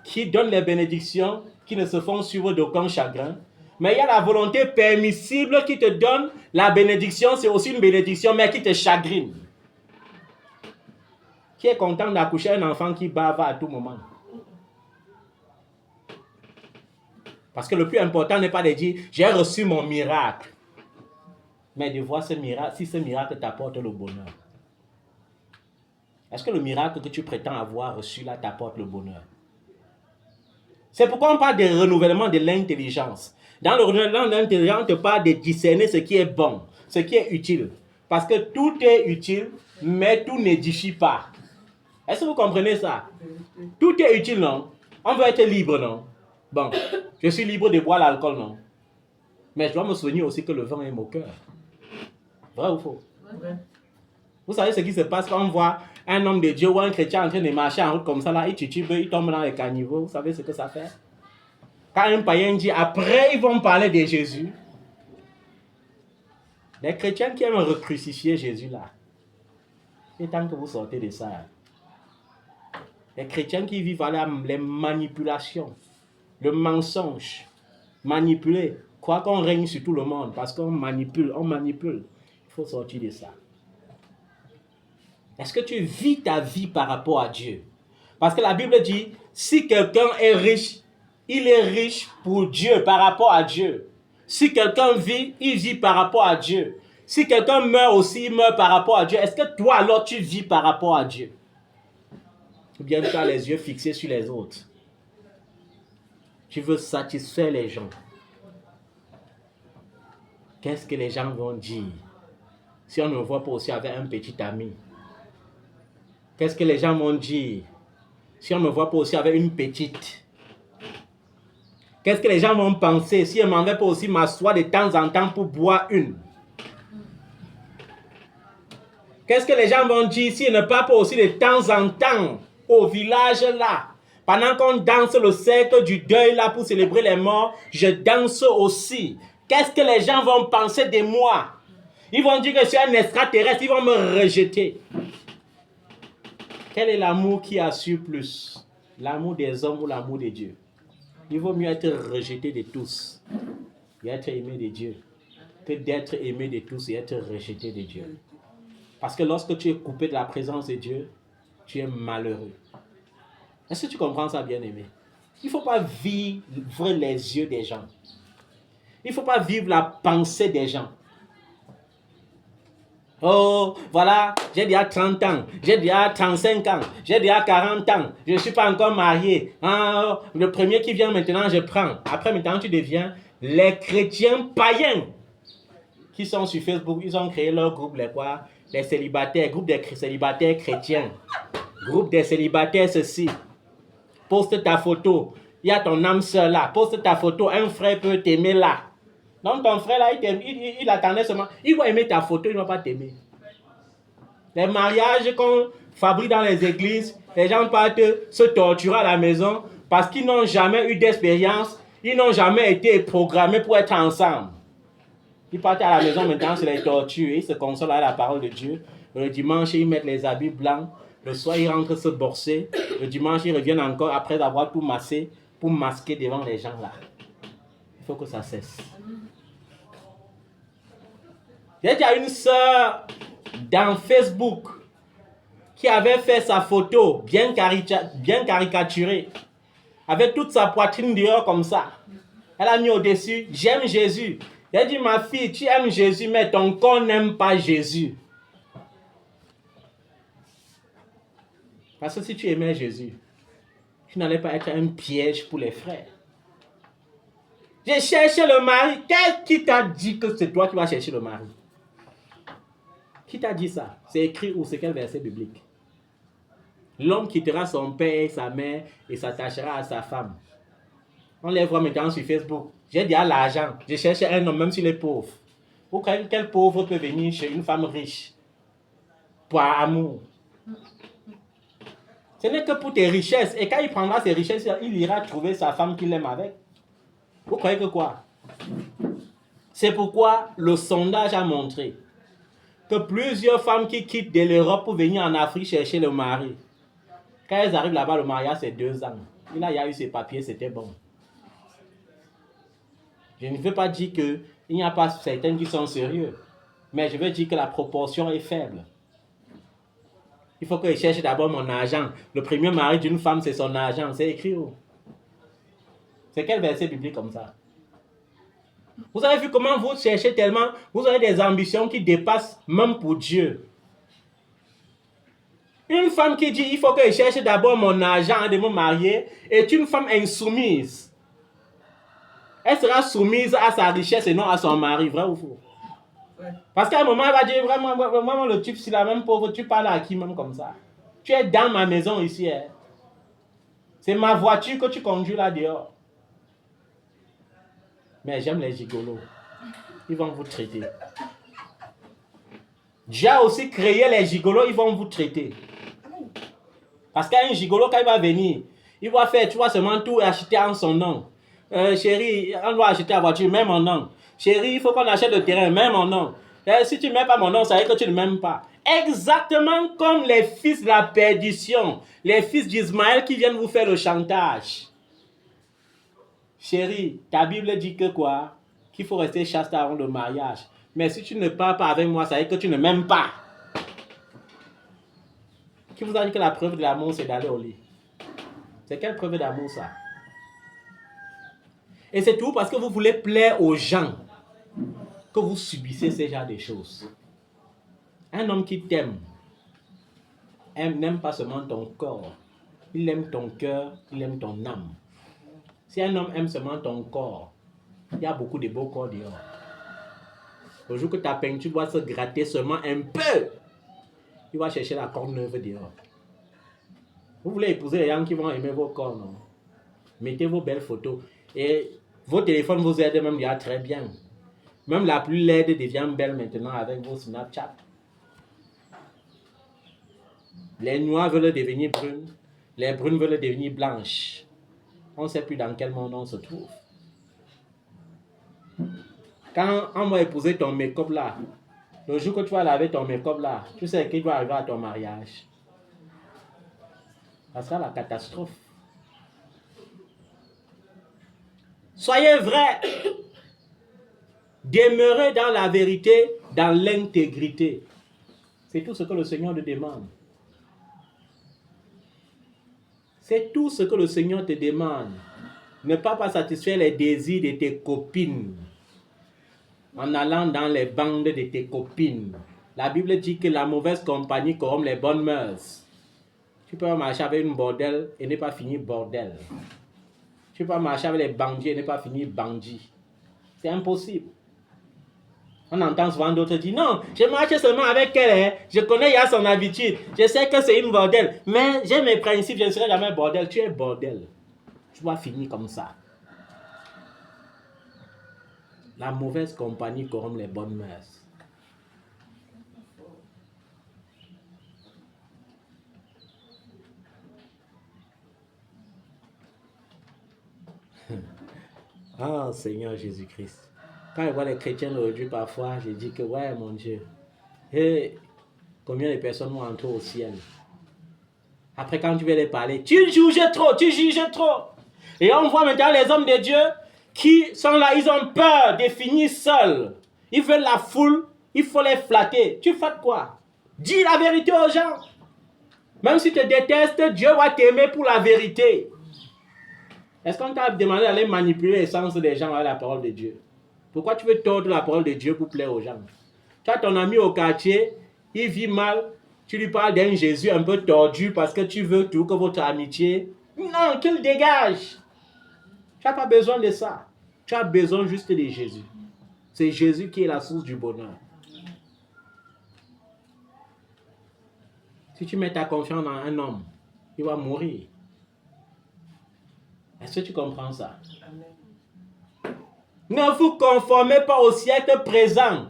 qui donne les bénédictions qui ne se font suivre d'aucun chagrin. Mais il y a la volonté permissible qui te donne la bénédiction, c'est aussi une bénédiction, mais qui te chagrine. Qui est content d'accoucher un enfant qui bave à tout moment? Parce que le plus important n'est pas de dire, j'ai reçu mon miracle. Mais de voir ce miracle, si ce miracle t'apporte le bonheur. Est-ce que le miracle que tu prétends avoir reçu là t'apporte le bonheur? C'est pourquoi on parle de renouvellement de l'intelligence. Dans le renouvellement de l'intelligence, on te parle de discerner ce qui est bon, ce qui est utile. Parce que tout est utile, mais tout n'édifie pas. Est-ce que vous comprenez ça? Tout est utile, non? On veut être libre, non? Bon, je suis libre de boire l'alcool, non? Mais je dois me souvenir aussi que le vin est moqueur. Vrai ou faux? Ouais. Vous savez ce qui se passe quand on voit un homme de Dieu ou un chrétien en train de marcher en route comme ça, là, il titube, il tombe dans les caniveaux. Vous savez ce que ça fait? Quand un païen dit, après ils vont parler de Jésus. Les chrétiens qui aiment recrucifier Jésus là, c'est tant que vous sortez de ça. Les chrétiens qui vivent à les manipulations, le mensonge, manipuler, croire qu'on règne sur tout le monde parce qu'on manipule, Il faut sortir de ça. Est-ce que tu vis ta vie par rapport à Dieu? Parce que la Bible dit, si quelqu'un est riche, il est riche pour Dieu, par rapport à Dieu. Si quelqu'un vit, il vit par rapport à Dieu. Si quelqu'un meurt aussi, il meurt par rapport à Dieu. Est-ce que toi, alors, tu vis par rapport à Dieu? Ou bien tu as les yeux fixés sur les autres? Tu veux satisfaire les gens. Qu'est-ce que les gens vont dire si on ne voit pas aussi avec un petit ami? Qu'est-ce que les gens vont dire si on ne voit pas aussi avec une petite? Qu'est-ce que les gens vont penser si on ne m'en va pas aussi m'asseoir de temps en temps pour boire une? Qu'est-ce que les gens vont dire si on ne part pas aussi de temps en temps au village là? Pendant qu'on danse le cercle du deuil là pour célébrer les morts, je danse aussi. Qu'est-ce que les gens vont penser de moi? Ils vont dire que je suis un extraterrestre, ils vont me rejeter. Quel est l'amour qui assure plus? L'amour des hommes ou l'amour de Dieu? Il vaut mieux être rejeté de tous et être aimé de Dieu que d'être aimé de tous et être rejeté de Dieu. Parce que lorsque tu es coupé de la présence de Dieu, tu es malheureux. Est-ce que tu comprends ça, bien-aimé? Il ne faut pas vivre les yeux des gens. Il ne faut pas vivre la pensée des gens. Oh, voilà, j'ai déjà 30 ans, j'ai déjà 35 ans, j'ai déjà 40 ans, je ne suis pas encore marié. Ah, le premier qui vient maintenant, je prends. Après, maintenant, tu deviens les chrétiens païens qui sont sur Facebook. Ils ont créé leur groupe, les célibataires, groupe des célibataires chrétiens, groupe des célibataires ceci. Poste ta photo, il y a ton âme sœur là, poste ta photo, un frère peut t'aimer là. Donc ton frère là, il attendait seulement, il va aimer ta photo, il ne va pas t'aimer. Les mariages qu'on fabrique dans les églises, les gens partent se torturer à la maison parce qu'ils n'ont jamais eu d'expérience, ils n'ont jamais été programmés pour être ensemble. Ils partent à la maison maintenant sur les tortures, ils se consolent à la parole de Dieu. Le dimanche, ils mettent les habits blancs, le soir, ils rentrent se borser, le dimanche, ils reviennent encore après avoir tout massé pour masquer devant les gens là. Il faut que ça cesse. J'ai déjà une sœur dans Facebook qui avait fait sa photo bien caricaturée, avec toute sa poitrine dehors comme ça. Elle a mis au-dessus, j'aime Jésus. J'ai dit, ma fille, tu aimes Jésus, mais ton corps n'aime pas Jésus. Parce que si tu aimais Jésus, tu n'allais pas être un piège pour les frères. J'ai cherché le mari. Qu'est-ce qui t'a dit que c'est toi qui vas chercher le mari? Qui t'a dit ça? C'est écrit où? C'est quel verset biblique? L'homme quittera son père et sa mère et s'attachera à sa femme. On les voit maintenant sur Facebook. J'ai dit à l'argent. J'ai cherché un homme, même s'il est pauvre. Vous croyez quel pauvre peut venir chez une femme riche? Pour amour. Ce n'est que pour tes richesses. Et quand il prendra ses richesses, il ira trouver sa femme qu'il aime avec. Vous croyez que quoi? C'est pourquoi le sondage a montré que plusieurs femmes qui quittent de l'Europe pour venir en Afrique chercher le mari. Quand elles arrivent là-bas, le mariage c'est 2 ans. Il a eu ses papiers, c'était bon. Je ne veux pas dire qu'il n'y a pas certaines qui sont sérieux, mais je veux dire que la proportion est faible. Il faut que je cherche d'abord mon argent. Le premier mari d'une femme, c'est son argent. C'est écrit où? C'est quel verset biblique comme ça? Vous avez vu comment vous cherchez tellement, vous avez des ambitions qui dépassent même pour Dieu. Une femme qui dit, il faut que je cherche d'abord mon argent de me marier, est une femme insoumise. Elle sera soumise à sa richesse et non à son mari, vrai ou faux? Parce qu'à un moment, elle va dire, vraiment le type, c'est la même pauvre, tu parles à qui même comme ça? Tu es dans ma maison ici. Hein? C'est ma voiture que tu conduis là dehors. Mais j'aime les gigolos. Ils vont vous traiter. Dieu a aussi créé les gigolos, ils vont vous traiter. Parce qu'un gigolo, quand il va venir, il va faire, tu vois, seulement tout acheter en son nom. Chérie, on doit acheter la voiture, même mon nom. Chérie, il faut qu'on achète le terrain, même mon nom. Si tu ne mets pas mon nom, ça veut dire que tu ne m'aimes pas. Exactement comme les fils de la perdition, les fils d'Ismaël qui viennent vous faire le chantage. Chérie, ta Bible dit que quoi? Qu'il faut rester chaste avant le mariage. Mais si tu ne parles pas avec moi, ça veut dire que tu ne m'aimes pas. Qui vous a dit que la preuve de l'amour, c'est d'aller au lit? C'est quelle preuve d'amour ça? Et c'est tout parce que vous voulez plaire aux gens que vous subissez ce genre de choses. Un homme qui t'aime n'aime pas seulement ton corps. Il aime ton cœur, il aime ton âme. Si un homme aime seulement ton corps, il y a beaucoup de beaux corps dehors. Le jour que ta peinture doit se gratter seulement un peu, il va chercher la corde neuve dehors. Vous voulez épouser les gens qui vont aimer vos corps, non? Mettez vos belles photos. Et vos téléphones vous aident même déjà très bien. Même la plus laide devient belle maintenant avec vos Snapchat. Les noires veulent devenir brunes. Les brunes veulent devenir blanches. On ne sait plus dans quel monde on se trouve. Quand on va épouser ton make-up là, le jour que tu vas laver ton make-up là, tu sais qu'il doit arriver à ton mariage. Ça sera la catastrophe. Soyez vrais. Demeurez dans la vérité, dans l'intégrité. C'est tout ce que le Seigneur te demande. C'est tout ce que le Seigneur te demande. Ne pas satisfaire les désirs de tes copines en allant dans les bandes de tes copines. La Bible dit que la mauvaise compagnie corrompt les bonnes mœurs. Tu peux marcher avec une bordelle et ne pas finir bordel. Tu peux marcher avec les bandits et ne pas finir bandit. C'est impossible. On entend souvent d'autres dire, non, je marche seulement avec elle, hein. Je connais, il y a son habitude, je sais que c'est une bordel, mais j'ai mes principes, je ne serai jamais bordel. Tu es bordel. Tu vas finir comme ça. La mauvaise compagnie corrompt les bonnes mœurs. Ah, Seigneur Jésus-Christ. Quand je vois les chrétiens aujourd'hui, parfois, je dis que, ouais, mon Dieu, hey, combien de personnes vont entrer au ciel? Après, quand tu veux les parler, tu juges trop. Et on voit maintenant les hommes de Dieu qui sont là, ils ont peur de finir seuls. Ils veulent la foule, il faut les flatter. Tu fais quoi? Dis la vérité aux gens. Même si tu te détestes, Dieu va t'aimer pour la vérité. Est-ce qu'on t'a demandé d'aller manipuler l'essence des gens avec la parole de Dieu? Pourquoi tu veux tordre la parole de Dieu pour plaire aux gens? Tu as ton ami au quartier, il vit mal, Tu lui parles d'un Jésus un peu tordu parce que tu veux tout que votre amitié. Non, qu'il dégage. Tu n'as pas besoin de ça. Tu as besoin juste de Jésus. C'est Jésus qui est la source du bonheur. Si tu mets ta confiance dans un homme, il va mourir. Est-ce que tu comprends ça? Ne vous conformez pas au siècle présent.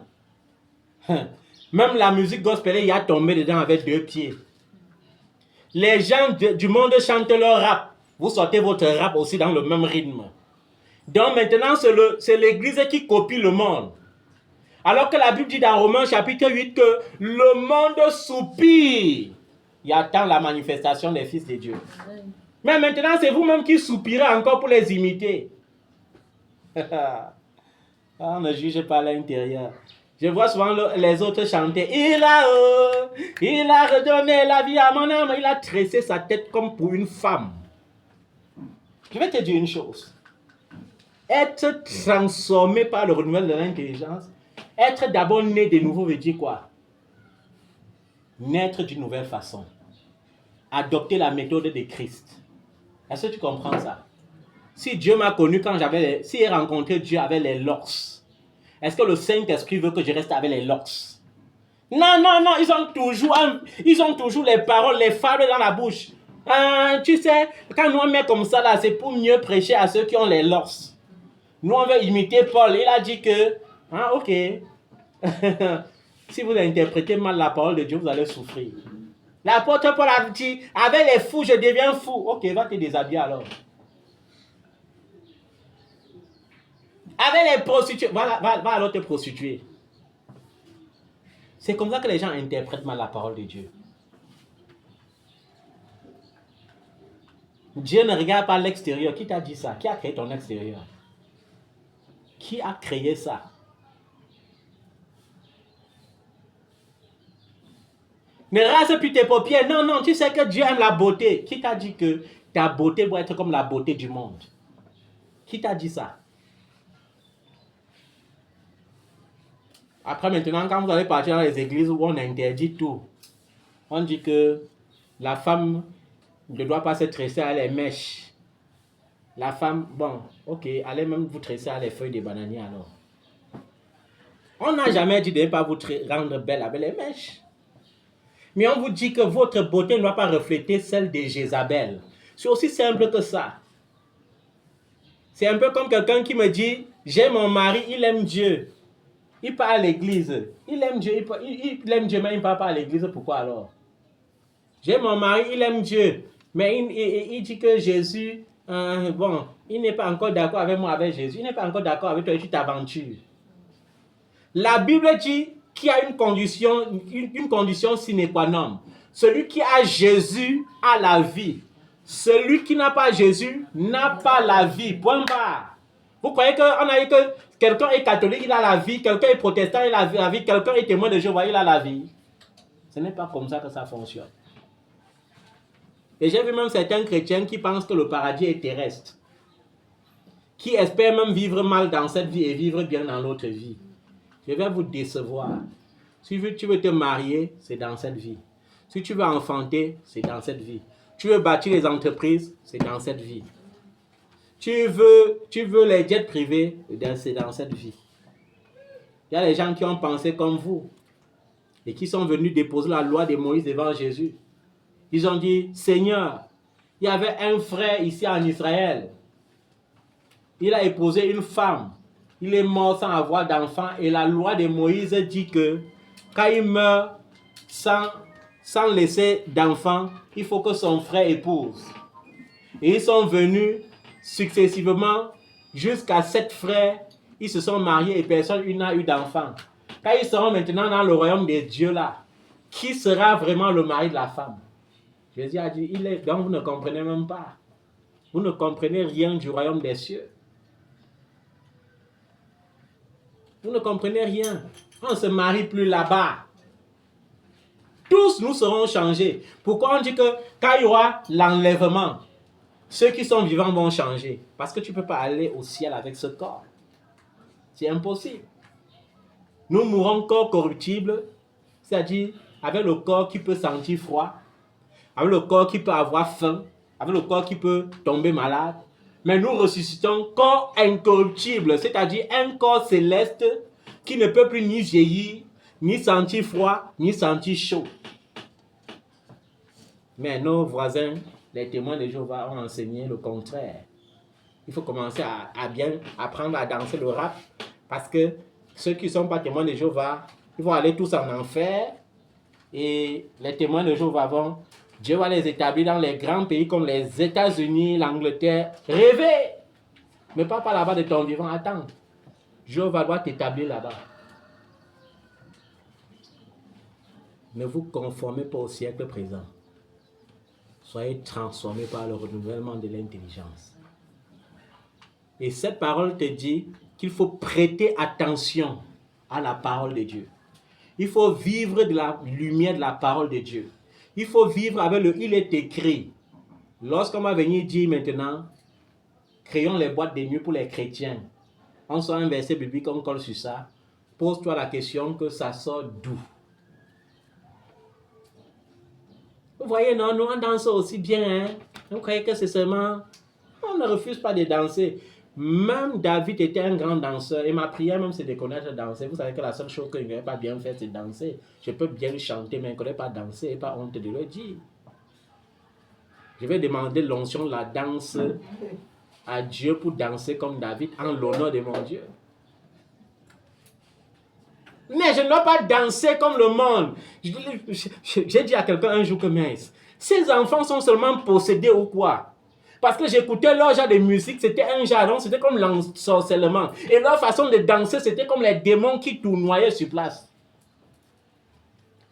Même la musique gospel, il y a tombé dedans avec 2 pieds. Les gens du monde chantent leur rap. Vous sortez votre rap aussi dans le même rythme. Donc maintenant, c'est l'Église qui copie le monde. Alors que la Bible dit dans Romains chapitre 8 que le monde soupire. Il attend la manifestation des fils de Dieu. Mais maintenant, c'est vous-même qui soupirez encore pour les imiter. On ne juge pas à l'intérieur. Je vois souvent les autres chanter. Il a redonné la vie à mon âme. Il a tressé sa tête comme pour une femme. Je vais te dire une chose. Être transformé par le renouvellement de l'intelligence, être d'abord né de nouveau veut dire quoi? Naître d'une nouvelle façon. Adopter la méthode de Christ. Est-ce que tu comprends ça? Si Dieu m'a connu quand si j'ai rencontré Dieu avec les locks, est-ce que le Saint-Esprit veut que je reste avec les locks? Non, ils ont toujours les paroles, les fables dans la bouche. Tu sais, quand nous on met comme ça là, c'est pour mieux prêcher à ceux qui ont les locks. Nous on veut imiter Paul. Il a dit que, ok, si vous interprétez mal la parole de Dieu, vous allez souffrir. L'apôtre Paul a dit, avec les fous, je deviens fou. Ok, va te déshabiller alors. Avec les prostituées, va alors te prostituer. C'est comme ça que les gens interprètent mal la parole de Dieu. Dieu ne regarde pas l'extérieur. Qui t'a dit ça? Qui a créé ton extérieur? Qui a créé ça? Ne rase plus tes paupières. Non, tu sais que Dieu aime la beauté. Qui t'a dit que ta beauté doit être comme la beauté du monde? Qui t'a dit ça? Après maintenant, quand vous allez partir dans les églises où on interdit tout, on dit que la femme ne doit pas se tresser à les mèches. La femme, bon, ok, allez même vous tresser à les feuilles de bananier alors. On n'a jamais dit de ne pas vous rendre belle avec les mèches. Mais on vous dit que votre beauté ne doit pas refléter celle de Jézabel. C'est aussi simple que ça. C'est un peu comme quelqu'un qui me dit, j'ai mon mari, il aime Dieu. Il part à l'église. Il aime Dieu, il aime Dieu, mais il ne part pas à l'église. Pourquoi alors? J'ai mon mari, il aime Dieu. Mais il dit que Jésus, il n'est pas encore d'accord avec moi, avec Jésus. Il n'est pas encore d'accord avec toi et tu t'aventures. La Bible dit qu'il y a une condition sine qua non. Celui qui a Jésus a la vie. Celui qui n'a pas Jésus n'a pas la vie. Point barre. Vous croyez qu'on a dit que quelqu'un est catholique, il a la vie, quelqu'un est protestant, il a la vie, quelqu'un est témoin de Jéhovah, il a la vie. Ce n'est pas comme ça que ça fonctionne. Et j'ai vu même certains chrétiens qui pensent que le paradis est terrestre, qui espèrent même vivre mal dans cette vie et vivre bien dans l'autre vie. Je vais vous décevoir. Si tu veux te marier, c'est dans cette vie. Si tu veux enfanter, c'est dans cette vie. Tu veux bâtir les entreprises, c'est dans cette vie. Tu veux les jets privés, c'est dans cette vie. Il y a des gens qui ont pensé comme vous et qui sont venus déposer la loi de Moïse devant Jésus. Ils ont dit, Seigneur, il y avait un frère ici en Israël. Il a épousé une femme. Il est mort sans avoir d'enfant. Et la loi de Moïse dit que quand il meurt sans laisser d'enfant, il faut que son frère épouse. Et ils sont venus successivement jusqu'à 7 frères. Ils se sont mariés et personne n'a eu d'enfant. Quand ils seront maintenant dans le royaume des dieux là, qui sera vraiment le mari de la femme? Jésus a dit, donc vous ne comprenez même pas. Vous ne comprenez rien du royaume des cieux. Vous ne comprenez rien. On ne se marie plus là-bas. Tous nous serons changés. Pourquoi on dit que quand il y aura l'enlèvement, ceux qui sont vivants vont changer? Parce que tu ne peux pas aller au ciel avec ce corps. C'est impossible. Nous mourrons corps corruptible, c'est-à-dire avec le corps qui peut sentir froid, avec le corps qui peut avoir faim, avec le corps qui peut tomber malade. Mais nous ressuscitons corps incorruptible, c'est-à-dire un corps céleste qui ne peut plus ni vieillir, ni sentir froid, ni sentir chaud. Mais nos voisins, les témoins de Jéhovah, ont enseigné le contraire. Il faut commencer à bien apprendre à danser le rap, parce que ceux qui ne sont pas témoins de Jéhovah, ils vont aller tous en enfer, et les témoins de Jéhovah Dieu va les établir dans les grands pays comme les États-Unis, l'Angleterre. Rêver! Mais pas là-bas de ton vivant. Attends. Jéhovah doit t'établir là-bas. Ne vous conformez pas au siècle présent. Soyez transformés par le renouvellement de l'intelligence. Et cette parole te dit qu'il faut prêter attention à la parole de Dieu. Il faut vivre de la lumière de la parole de Dieu. Il faut vivre avec le « il est écrit ». Lorsqu'on va venir dire maintenant, créons les boîtes de nuit pour les chrétiens. On sort un verset biblique, on colle sur ça. Pose-toi la question que ça sort d'où? Vous voyez, non, nous on danse aussi bien. Hein? Vous croyez que c'est seulement... On ne refuse pas de danser. Même David était un grand danseur. Et ma prière même, c'est de connaître danser. Vous savez que la seule chose que je ne vais pas bien faire, c'est danser. Je peux bien chanter, mais je ne connais pas danser. Et pas honte de le dire. Je vais demander l'onction de la danse à Dieu pour danser comme David en l'honneur de mon Dieu. Mais je ne dois pas danser comme le monde. J'ai dit à quelqu'un un jour que ces enfants sont seulement possédés ou quoi? Parce que j'écoutais leur genre de musique, c'était un jargon, c'était comme l'ensorcellement. Et leur façon de danser, c'était comme les démons qui tournoyaient sur place.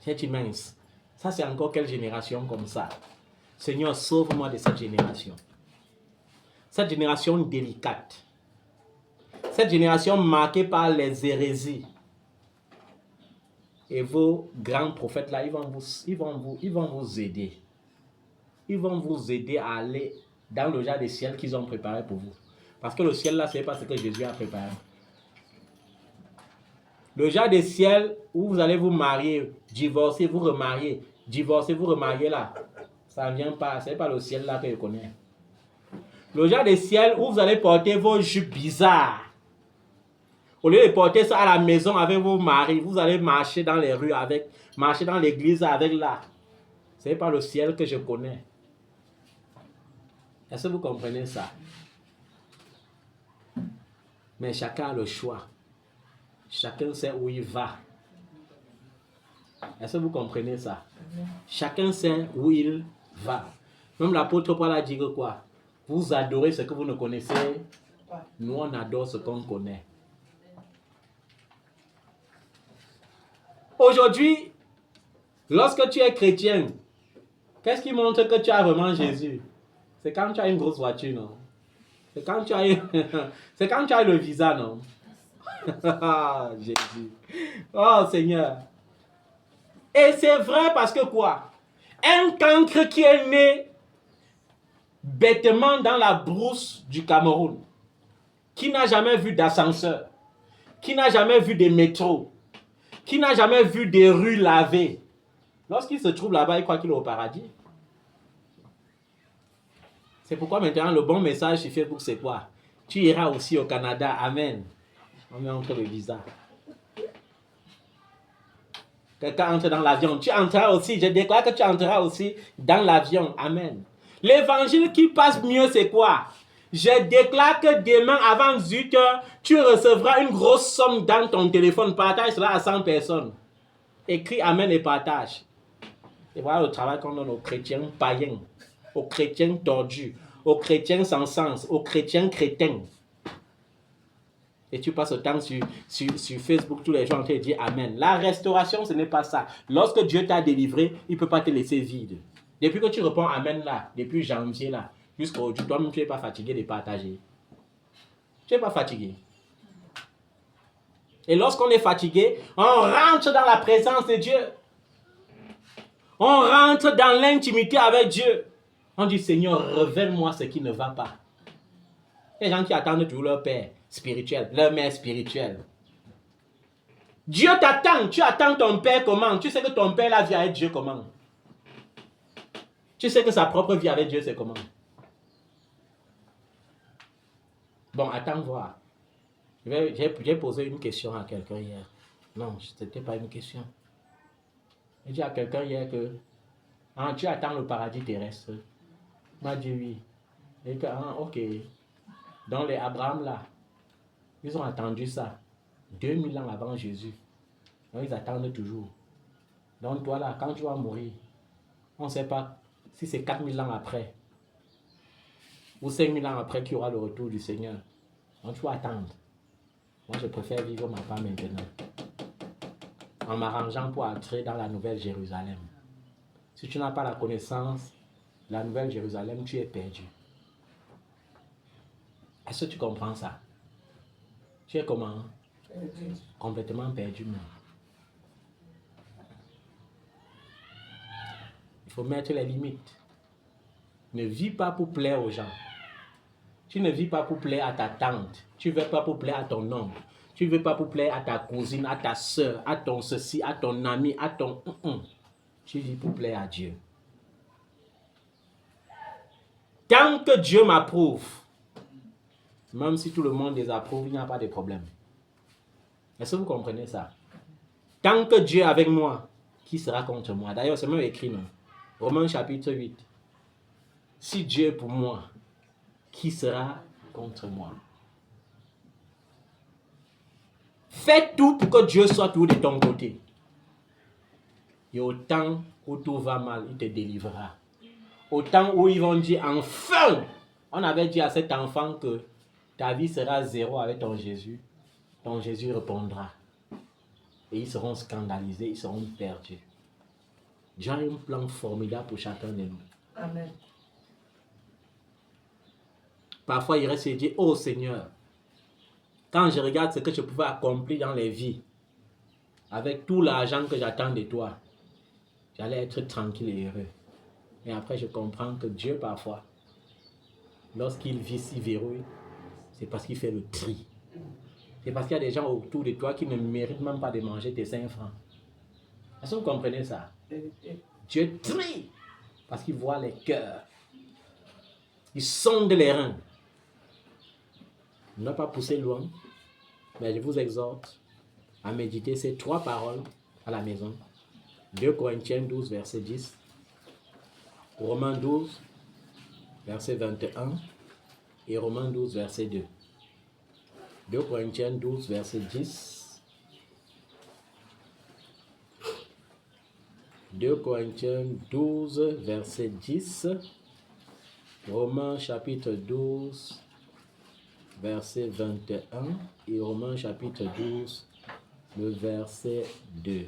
J'ai dit mince, ça c'est encore quelle génération comme ça? Seigneur, sauve-moi de cette génération. Cette génération délicate. Cette génération marquée par les hérésies. Et vos grands prophètes là, ils vont vous aider. Ils vont vous aider à aller dans le genre de ciel qu'ils ont préparé pour vous. Parce que le ciel là, ce n'est pas ce que Jésus a préparé. Le genre de ciel où vous allez vous marier, divorcer, vous remarier, divorcer, vous remarier là, ça ne vient pas, ce n'est pas le ciel là que je connais. Le genre de ciel où vous allez porter vos jupes bizarres. Au lieu de porter ça à la maison avec vos maris, vous allez marcher dans les rues avec, marcher dans l'église avec là. Ce n'est pas le ciel que je connais. Est-ce que vous comprenez ça? Mais chacun a le choix. Chacun sait où il va. Est-ce que vous comprenez ça? Chacun sait où il va. Même l'apôtre Paul a dit que quoi? Vous adorez ce que vous ne connaissez. Nous, on adore ce qu'on connaît. Aujourd'hui, lorsque tu es chrétien, qu'est-ce qui montre que tu as vraiment Jésus? C'est quand tu as une grosse voiture, non? C'est quand tu as, c'est quand tu as le visa, non? Jésus. Oh Seigneur. Et c'est vrai parce que quoi? Un cancre qui est né bêtement dans la brousse du Cameroun, qui n'a jamais vu d'ascenseur, qui n'a jamais vu de métro, qui n'a jamais vu des rues lavées, lorsqu'il se trouve là-bas, il croit qu'il est au paradis. C'est pourquoi maintenant le bon message sur Facebook, c'est quoi? Tu iras aussi au Canada. Amen. On met entre le visa. Quelqu'un entre dans l'avion. Tu entreras aussi. Je déclare que tu entreras aussi dans l'avion. Amen. L'évangile qui passe mieux, c'est quoi? Je déclare que demain, avant 18 heures, tu recevras une grosse somme dans ton téléphone. Partage cela à 100 personnes. Écris Amen et partage. Et voilà le travail qu'on donne aux chrétiens païens, aux chrétiens tordus, aux chrétiens sans sens, aux chrétiens crétins. Et tu passes le temps sur Facebook, tous les gens te disent Amen. La restauration, ce n'est pas ça. Lorsque Dieu t'a délivré, il ne peut pas te laisser vide. Depuis que tu réponds Amen là, depuis janvier là, jusqu'à aujourd'hui, toi-même, tu n'es pas fatigué de partager. Tu n'es pas fatigué. Et lorsqu'on est fatigué, on rentre dans la présence de Dieu. On rentre dans l'intimité avec Dieu. On dit, Seigneur, révèle-moi ce qui ne va pas. Les gens qui attendent toujours leur père spirituel, leur mère spirituelle. Dieu t'attend. Tu attends ton père comment? Tu sais que ton père, la vie avec Dieu comment? Tu sais que sa propre vie avec Dieu, c'est comment? Bon, attends voir. J'ai posé une question à quelqu'un hier. Non, ce n'était pas une question. J'ai dit à quelqu'un hier que tu attends le paradis terrestre. Il m'a dit oui. Et que, ok. Donc les Abraham là, ils ont attendu ça 2000 ans avant Jésus. Donc ils attendent toujours. Donc toi là, quand tu vas mourir, on ne sait pas si c'est 4000 ans après ou 5000 ans après qu'il y aura le retour du Seigneur. Donc tu vas attendre. Moi je préfère vivre ma part maintenant. En m'arrangeant pour entrer dans la Nouvelle Jérusalem. Si tu n'as pas la connaissance de la Nouvelle Jérusalem, tu es perdu. Est-ce que tu comprends ça? Tu es comment? Complètement perdu même. Il faut mettre les limites. Ne vis pas pour plaire aux gens. Tu ne vis pas pour plaire à ta tante. Tu ne veux pas pour plaire à ton oncle. Tu ne veux pas pour plaire à ta cousine, à ta soeur, à ton ceci, à ton ami, à ton... Tu vis pour plaire à Dieu. Tant que Dieu m'approuve, même si tout le monde désapprouve, il n'y a pas de problème. Est-ce que vous comprenez ça? Tant que Dieu est avec moi, qui sera contre moi? D'ailleurs, c'est même écrit, non? Romains chapitre 8. Si Dieu est pour moi, qui sera contre moi? Fais tout pour que Dieu soit toujours de ton côté. Et autant où tout va mal, il te délivrera. Autant où ils vont dire, enfin, on avait dit à cet enfant que ta vie sera zéro avec ton Jésus répondra. Et ils seront scandalisés, ils seront perdus. Dieu a un plan formidable pour chacun de nous. Amen. Parfois, il reste et dit, oh Seigneur, quand je regarde ce que je pouvais accomplir dans les vies, avec tout l'argent que j'attends de toi, j'allais être tranquille et heureux. Et après, je comprends que Dieu, parfois, lorsqu'il vit si verrouille, c'est parce qu'il fait le tri. C'est parce qu'il y a des gens autour de toi qui ne méritent même pas de manger tes 5 francs. Est-ce que vous comprenez ça? Dieu trie parce qu'il voit les cœurs. Il sonde les reins. Ne pas pousser loin, mais je vous exhorte à méditer ces 3 paroles à la maison. 2 Corinthiens 12, verset 10. Romains 12, verset 21. Et Romains 12, verset 2. 2 Corinthiens 12, verset 10. 2 Corinthiens 12, verset 10. Romains chapitre 12, verset 21. Et Romains chapitre 12, le verset 2.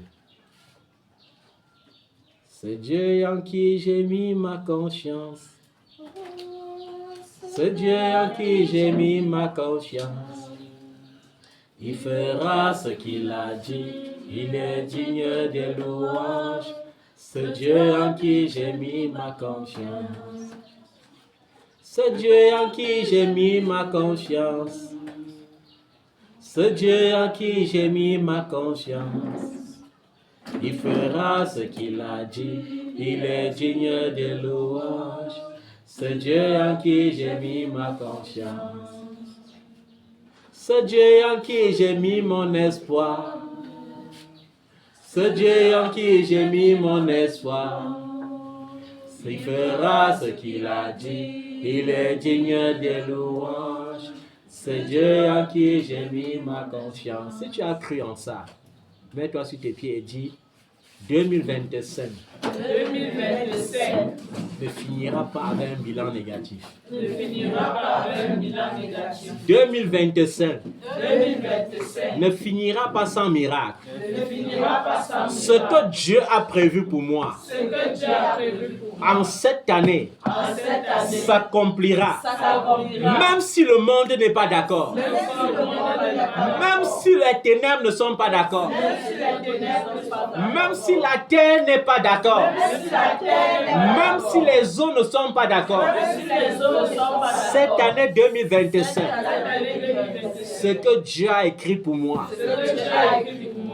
C'est Dieu en qui j'ai mis ma confiance. C'est Dieu en qui j'ai mis ma confiance. Il fera ce qu'il a dit. Il est digne des louanges. C'est Dieu en qui j'ai mis ma confiance. C'est Dieu en qui j'ai mis ma confiance. C'est Dieu en qui j'ai mis ma confiance. Il fera ce qu'il a dit. Il est digne des louanges. C'est Dieu en qui j'ai mis ma confiance. C'est Dieu en qui j'ai mis mon espoir. C'est Dieu en qui j'ai mis mon espoir. Il fera ce qu'il a dit. Il est digne des louanges. C'est Dieu en qui j'ai mis ma confiance. Si tu as cru en ça, mets-toi sur tes pieds et dis 2025 ne finira pas avec un bilan négatif. 2025 ne finira pas sans miracle. Ce que Dieu a prévu pour moi en cette année s'accomplira. Même si le monde n'est pas d'accord. Même si les ténèbres ne sont pas d'accord. Même si la terre n'est pas d'accord. Même si les eaux ne sont pas d'accord. Cette année 2025, ce que Dieu a écrit pour moi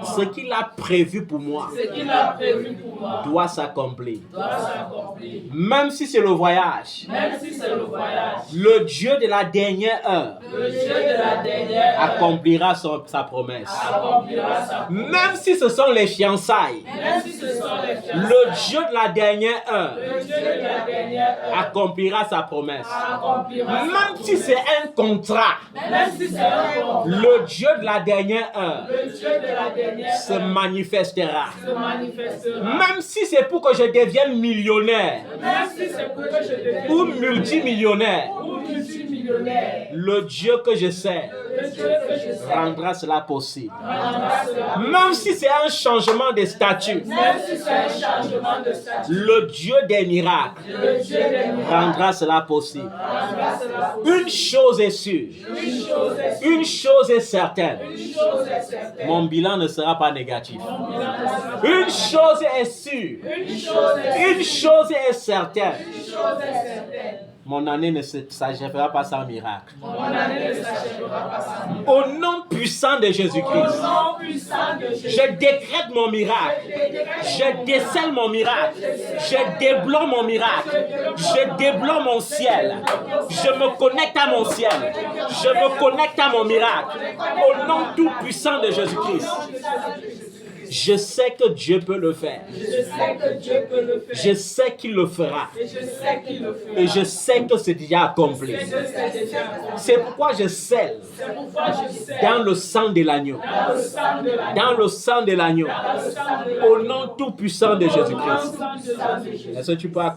Ce qu'il a prévu pour moi Ce qu'il a prévu pour moi doit s'accomplir. doit s'accomplir. Même si c'est le voyage, Même si c'est le voyage, le Dieu de la dernière heure le Dieu de la dernière heure accomplira sa promesse. accomplira sa promesse. Même si ce sont les fiançailles, Même si ce sont les fiançailles, le Dieu de la dernière heure le Dieu de la dernière heure accomplira sa promesse. accomplira sa Même promesse. si c'est un contrat, Même si c'est un contrat, le Dieu de la dernière heure le Dieu de la dernière se heure manifestera. se manifestera. Même si c'est pour que je devienne millionnaire Même si c'est pour que je devienne ou multimillionnaire, ou multimillionnaire, le Dieu que je sais le Dieu que je sais rendra cela possible. rendra cela. Même si c'est un changement de statut, Même si c'est un changement de statut, le Dieu des miracles le Dieu des miracles rendra cela possible. rendra cela possible. Une chose est sûre, Une chose est sûre, une chose est certaine, une chose est certaine. mon bilan ne sera pas négatif. Une chose est sûre, Une chose est une chose est certaine, une chose est certaine. mon année ne s'achèvera pas sans miracle. Mon année ne s'achèvera pas sans miracle. Au nom puissant de Au Jésus-Christ, nom puissant de Jésus, je décrète mon miracle. Je décèle mon miracle. Je débloque mon miracle. Je débloque mon ciel. Je me connecte à mon ciel. Je me connecte à mon miracle. Au nom tout puissant de Jésus-Christ. Je sais que Dieu peut le faire. je sais que Dieu peut le faire. Je sais qu'il le fera. Et je sais qu'il le fera. Et je sais que c'est déjà accompli. Je sais déjà accompli. C'est pourquoi je scelle C'est pourquoi je sais dans le sang de l'agneau. dans le sang de la Dans le sang de l'agneau. dans le sang de la Au nom tout puissant de Jésus-Christ. sang de Jésus. Est-ce que tu peux